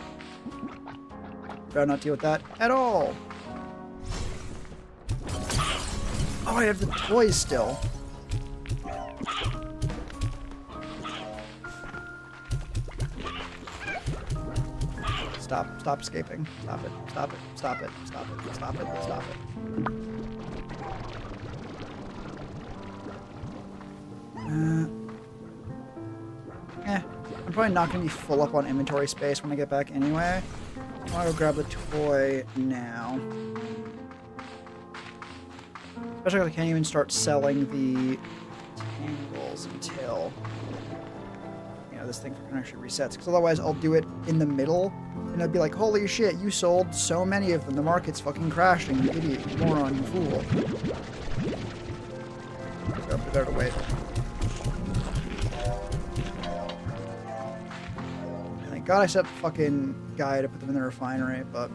I'd rather not deal with that at all. Oh, I have the toys still. Stop escaping. Stop it. Stop it. Stop it. Stop it. Stop it. Stop it. I'm probably not going to be full up on inventory space when I get back anyway. I'm going to go grab the toy now. Especially because I can't even start selling the tangles until, you know, this thing actually resets. Because otherwise I'll do it in the middle, and I'll be like, holy shit, you sold so many of them. The market's fucking crashing, you idiot, you moron, you fool. So, better to wait. God, I set the fucking guy to put them in the refinery, but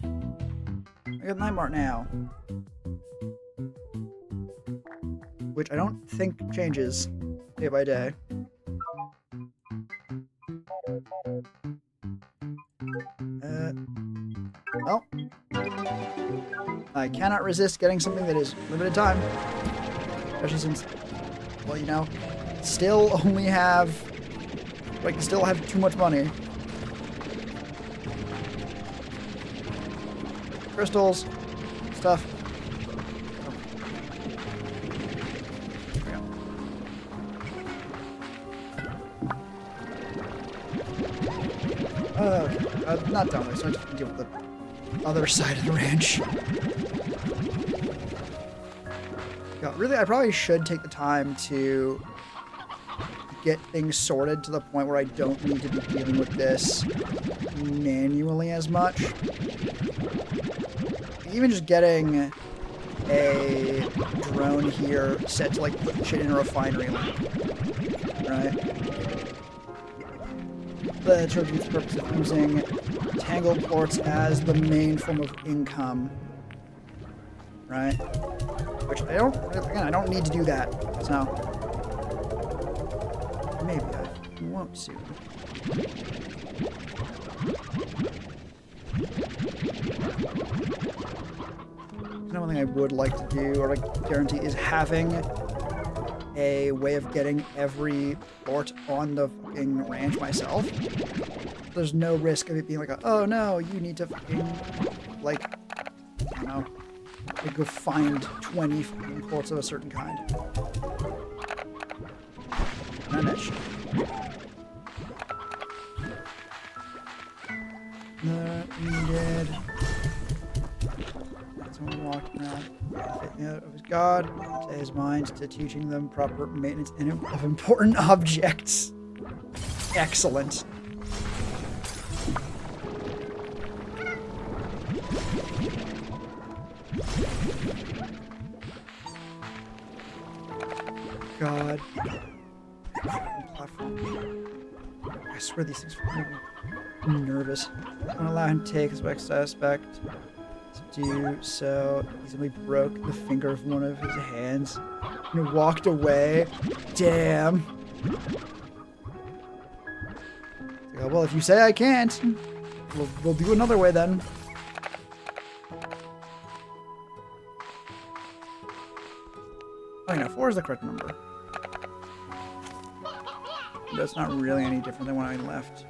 I got Night Mart now, which I don't think changes day by day. Well, I cannot resist getting something that is limited time, especially since, well, you know, still only have. Like, still have too much money. Crystals. Stuff. Not done with this. I have to deal with the other side of the ranch. God, really, I probably should take the time to get things sorted to the point where I don't need to be dealing with this manually as much. Even just getting a drone here set to like put shit in a refinery lamp, right? That serves its purpose of using tangled ports as the main form of income, right? Which I don't, again, I don't need to do that, so. Maybe I won't soon. One thing I would like to do, or like guarantee, is having a way of getting every port on the fucking ranch myself. There's no risk of it being like, oh no, you need to fucking, like, I don't know, like go find 20 fucking ports of a certain kind. Not shit. Needed. Someone walking around out of his god, set his mind to teaching them proper maintenance of important objects. Excellent. God. Platform. I swear these things make me nervous. I don't allow him to take his suspect to do so. He simply broke the finger of one of his hands and walked away. Damn. Like, well, if you say I can't, we'll do another way then. Oh, yeah, 4 is the correct number. That's not really any different than when I left.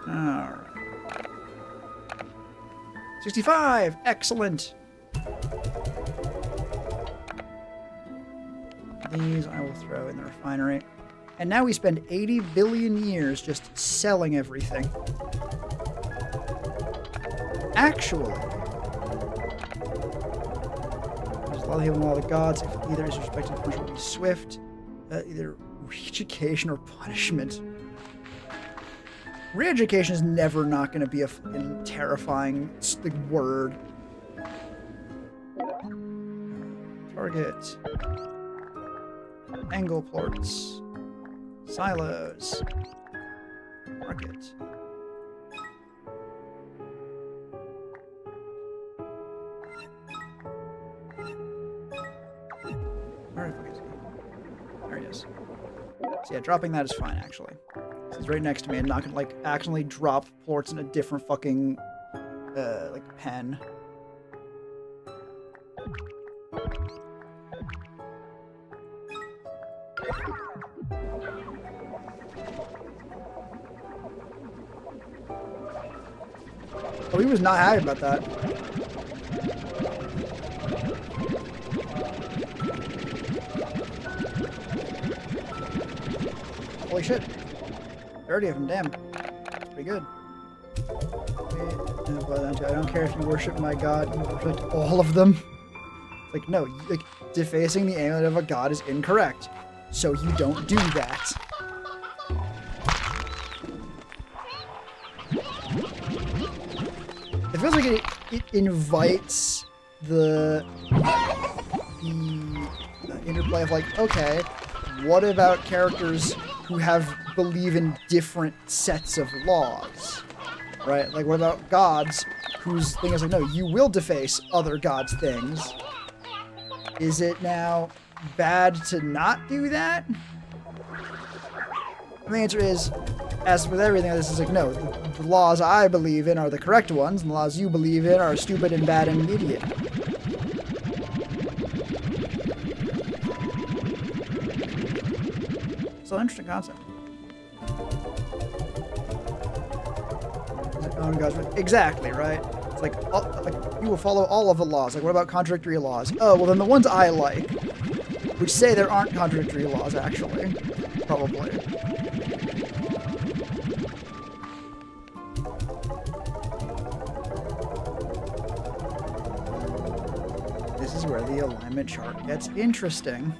Alright. 65! Excellent! These I will throw in the refinery. And now we spend 80 billion years just selling everything. Actually, Follow the healing law of the gods. If either is respected, the punishment will be swift. Either re-education or punishment. Re-education is never not going to be a fucking terrifying word. Target. Angle ports. Silos. Target. Where is he? There he is. So yeah, dropping that is fine, actually. He's right next to me and not gonna, like, accidentally drop ports in a different fucking, like, pen. Oh, he was not happy about that. Holy shit. 30 of them, damn. That's pretty good. I don't care if you worship my god, you worship all of them. Like, no, like, defacing the amulet of a god is incorrect. So you don't do that. It feels like it invites the interplay of, like, okay, what about characters who believe in different sets of laws, right? Like, what about gods whose thing is like, no, you will deface other gods' things. Is it now bad to not do that? And the answer is, as with everything, this is like, no, the laws I believe in are the correct ones, and the laws you believe in are stupid and bad and idiot. It's an interesting concept. Oh, God, exactly, right? It's like you will follow all of the laws. Like, what about contradictory laws? Oh, well, then the ones I like, which say there aren't contradictory laws, actually. Probably. This is where the alignment chart gets interesting.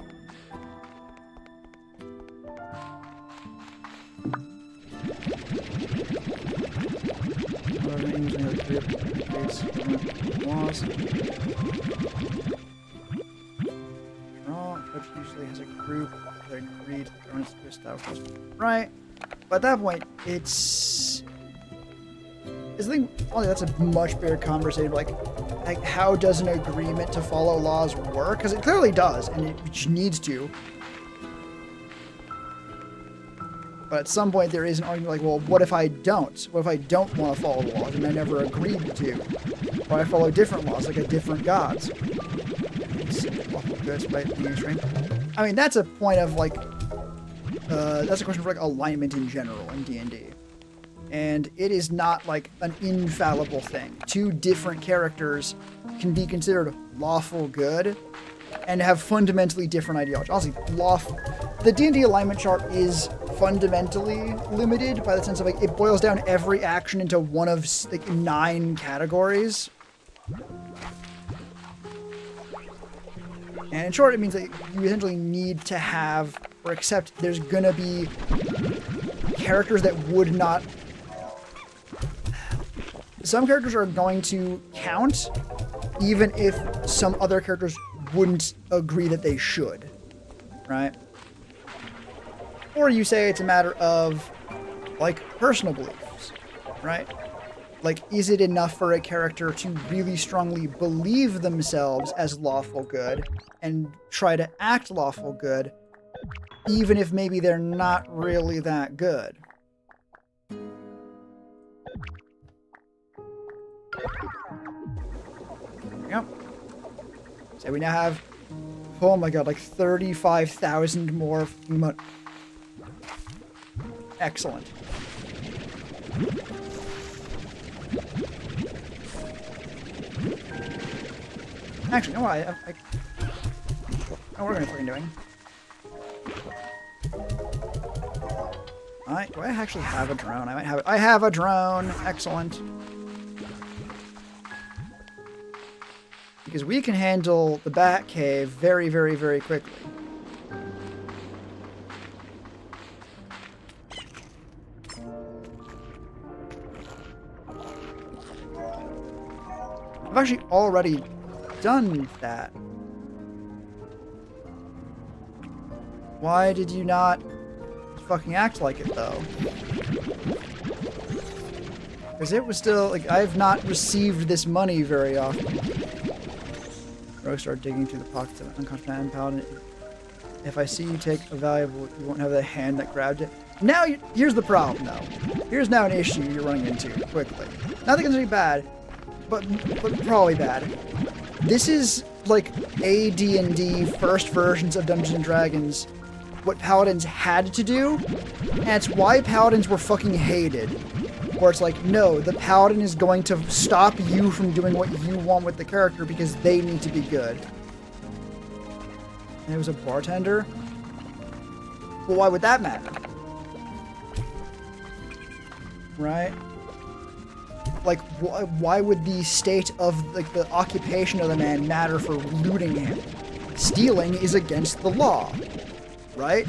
Laws. Which usually has a group that agreed to governance to establish. Right. But at that point, it's I think that's a much bigger conversation. Like how does an agreement to follow laws work? Because it clearly does, and it needs to. But at some point, there is an argument like, well, what if I don't? What if I don't want to follow the laws and I never agreed to? Or I follow different laws, like a different gods? I mean, that's a point of, like, that's a question for, like, alignment in general in D&D. And it is not, like, an infallible thing. Two different characters can be considered lawful good and have fundamentally different ideology. Honestly, the D&D alignment chart is fundamentally limited by the sense of, like, it boils down every action into one of, like, 9 categories. And in short, it means that you essentially need to have or accept there's gonna be characters that would not. Some characters are going to count even if some other characters wouldn't agree that they should, right? Or you say it's a matter of, like, personal beliefs, right? Like, is it enough for a character to really strongly believe themselves as lawful good and try to act lawful good, even if maybe they're not really that good? Yep. So we now have, oh my god, like 35,000 more money. Excellent. Actually, no, I oh, we're gonna fucking doing. Do I actually have a drone? I might have it. I have a drone. Excellent. Because we can handle the Bat Cave very, very, very quickly. I've actually already done that. Why did you not fucking act like it, though? Because it was still, like, I have not received this money very often. Rogue start digging through the pockets of an unconscious man paladin. If I see you take a valuable, you won't have the hand that grabbed it. Now, here's the problem, though. Here's now an issue you're running into quickly. Nothing is really bad, but probably bad. This is like AD&D first versions of Dungeons and Dragons. What paladins had to do, and it's why paladins were fucking hated. Where it's like, no, the paladin is going to stop you from doing what you want with the character because they need to be good. And it was a bartender? Well, why would that matter? Right? Like, why would the state of, like, the occupation of the man matter for looting him? Stealing is against the law. Right?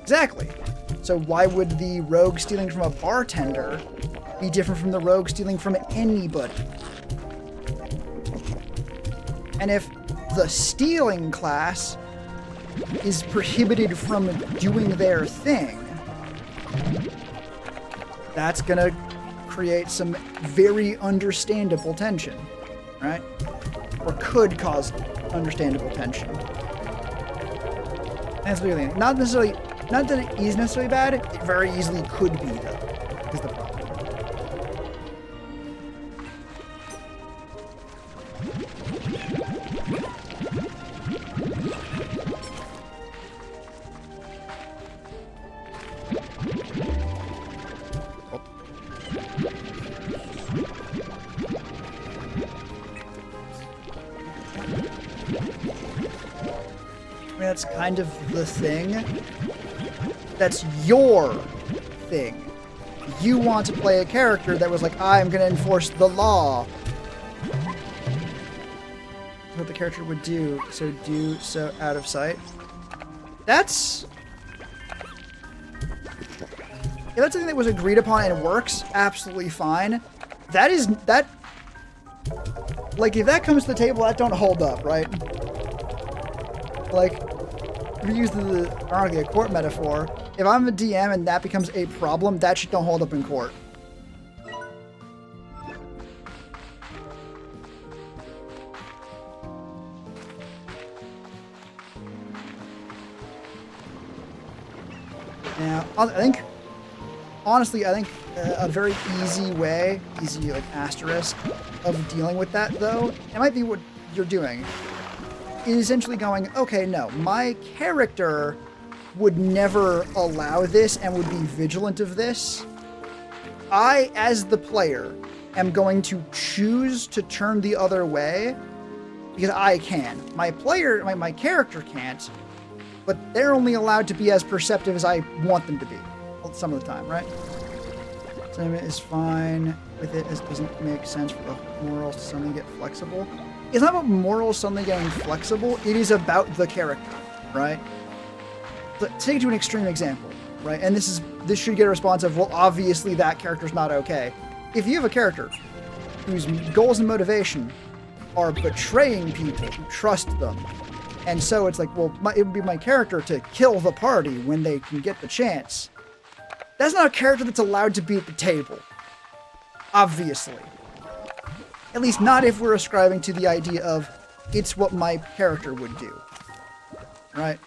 Exactly. So why would the rogue stealing from a bartender be different from the rogue stealing from anybody? And if the stealing class is prohibited from doing their thing, that's gonna create some very understandable tension, right? Or could cause understandable tension. That's the thing. Not that it is necessarily bad, it very easily could be, though, is the problem. That's kind of the thing. That's your thing. You want to play a character that was like, I'm going to enforce the law. What the character would do. So out of sight. That's... If that's something that was agreed upon and works, absolutely fine. That is... That... Like, if that comes to the table, that don't hold up, right? Like... If you use ironically a court metaphor, if I'm a DM and that becomes a problem, that shit don't hold up in court. Now, honestly, I think a very easy way, like asterisk, of dealing with that, though, it might be what you're doing, is essentially going, okay, no, my character would never allow this and would be vigilant of this. I, as the player, am going to choose to turn the other way because I can. My character can't, but they're only allowed to be as perceptive as I want them to be some of the time, right? Sentiment is fine with it. It doesn't make sense for the morals to suddenly get flexible. It's not about morals suddenly getting flexible. It is about the character, right? But take it to an extreme example, right? And this should get a response of, well, obviously that character's not okay. If you have a character whose goals and motivation are betraying people who trust them, and so it's like, well, it would be my character to kill the party when they can get the chance. That's not a character that's allowed to be at the table. Obviously. At least not if we're ascribing to the idea of, it's what my character would do. Right?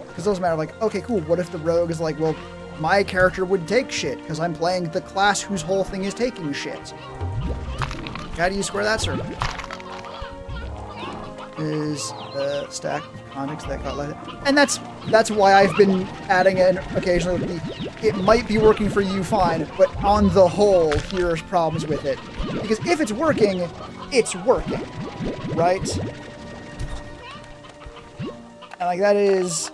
Because those matter, like, okay, cool, what if the rogue is like, well, my character would take shit, because I'm playing the class whose whole thing is taking shit. How do you square that circle? Is the stack of context that got let... And that's why I've been adding in occasionally it might be working for you fine, but on the whole, here's problems with it. Because if it's working, right? And like that is...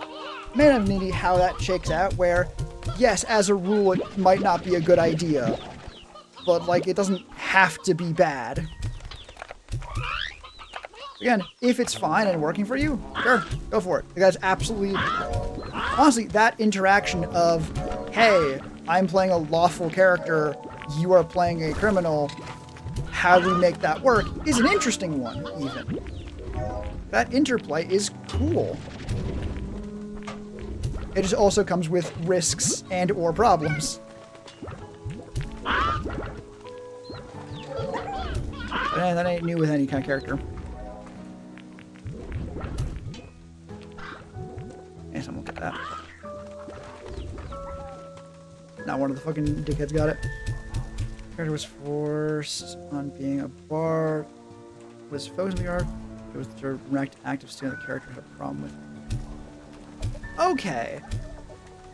magnanimity how that shakes out, where, yes, as a rule, it might not be a good idea, but, like, it doesn't have to be bad. Again, if it's fine and working for you, sure, go for it. That's absolutely... Honestly, that interaction of, hey, I'm playing a lawful character, you are playing a criminal, how do we make that work, is an interesting one, even. That interplay is cool. It just also comes with risks and or problems. But that ain't new with any kind of character. Okay, someone will get that. Not one of the fucking dickheads got it. The character was forced on being a bard. Was focused on the arc. It was the direct active student the character had a problem with. Okay.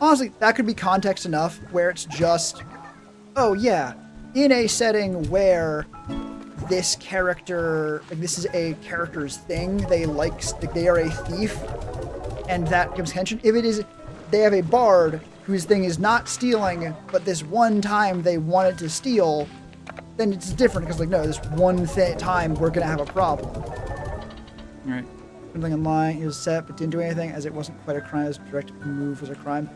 Honestly, that could be context enough where it's just, oh yeah, in a setting where this character, like this is a character's thing, they are a thief, and that gives tension. If it is, they have a bard whose thing is not stealing, but this one time they wanted to steal, then it's different, because like, no, this one time we're gonna have a problem. Alright. Something online, he was set, but didn't do anything, as it wasn't quite a crime, as direct move was a crime.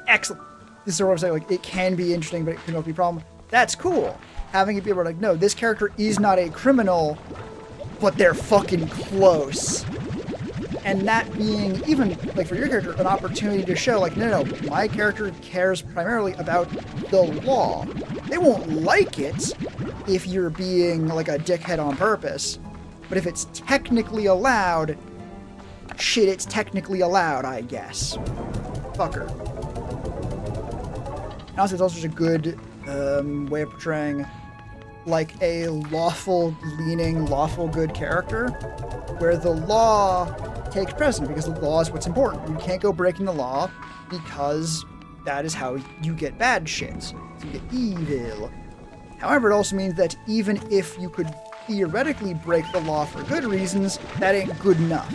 Excellent! This is what I'm saying, like, it can be interesting, but it can also be a problem. That's cool! Having it be able to, like, no, this character is not a criminal, but they're fucking close. And that being, even, like, for your character, an opportunity to show, like, no, my character cares primarily about the law. They won't like it if you're being, like, a dickhead on purpose. But if it's technically allowed, shit, it's technically allowed, I guess. Fucker. And honestly, it's also just a good way of portraying, like, a lawful-leaning, lawful-good character, where the law takes precedent, because the law is what's important. You can't go breaking the law, because that is how you get bad shit. So you get evil. However, it also means that even if you could theoretically break the law for good reasons, that ain't good enough.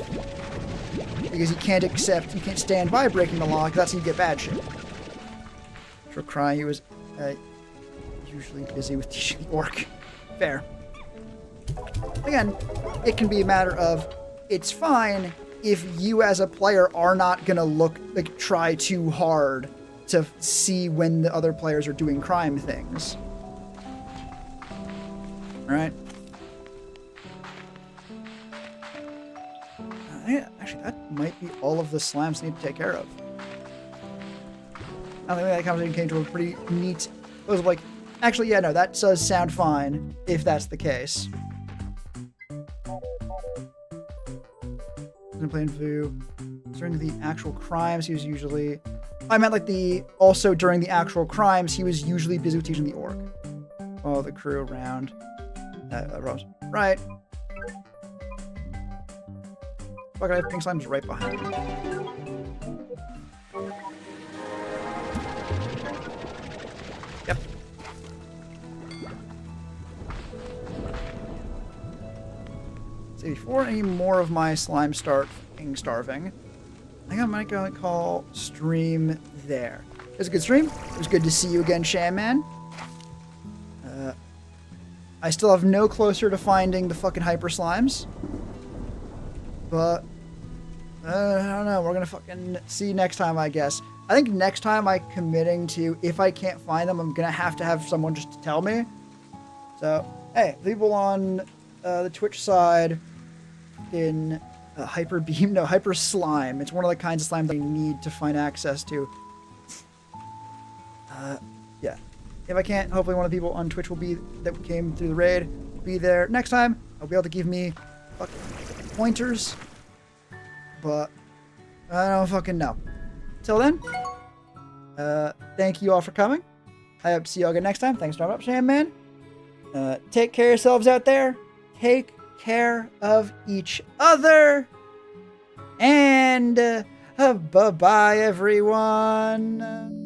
Because you can't stand by breaking the law, because that's how you get bad shit. For crying, he was usually busy with teaching the orc. Fair. Again, it can be a matter of, it's fine if you as a player are not gonna try too hard to see when the other players are doing crime things. Alright? Actually, that might be all of the slams need to take care of. I think that conversation came to a pretty neat... It was like, actually, yeah, no, that does sound fine, if that's the case. Playing view. During the actual crimes, he was usually... I meant, like, also during the actual crimes, he was usually busy with teaching the orc. Follow the crew around. Rose. Right. Fuck, I have pink slimes right behind me. Yep. See, before any more of my slime start starving, I think I might go and call stream there. It was a good stream. It was good to see you again, Shaman. I still have no closer to finding the fucking hyper slimes. But, I don't know. We're gonna fucking see next time, I guess. I think next time I'm committing to, if I can't find them, I'm gonna have to have someone just to tell me. So, hey, people on the Twitch side in hyper beam, no, hyper slime. It's one of the kinds of slime that you need to find access to. Yeah. If I can't, hopefully one of the people on Twitch that came through the raid will be there next time. I'll be able to give me fucking pointers. But I don't fucking know. Till then, thank you all for coming. I hope to see you all again next time. Thanks for up, Shaman. Take care of yourselves out there. Take care of each other. And bye-bye, everyone.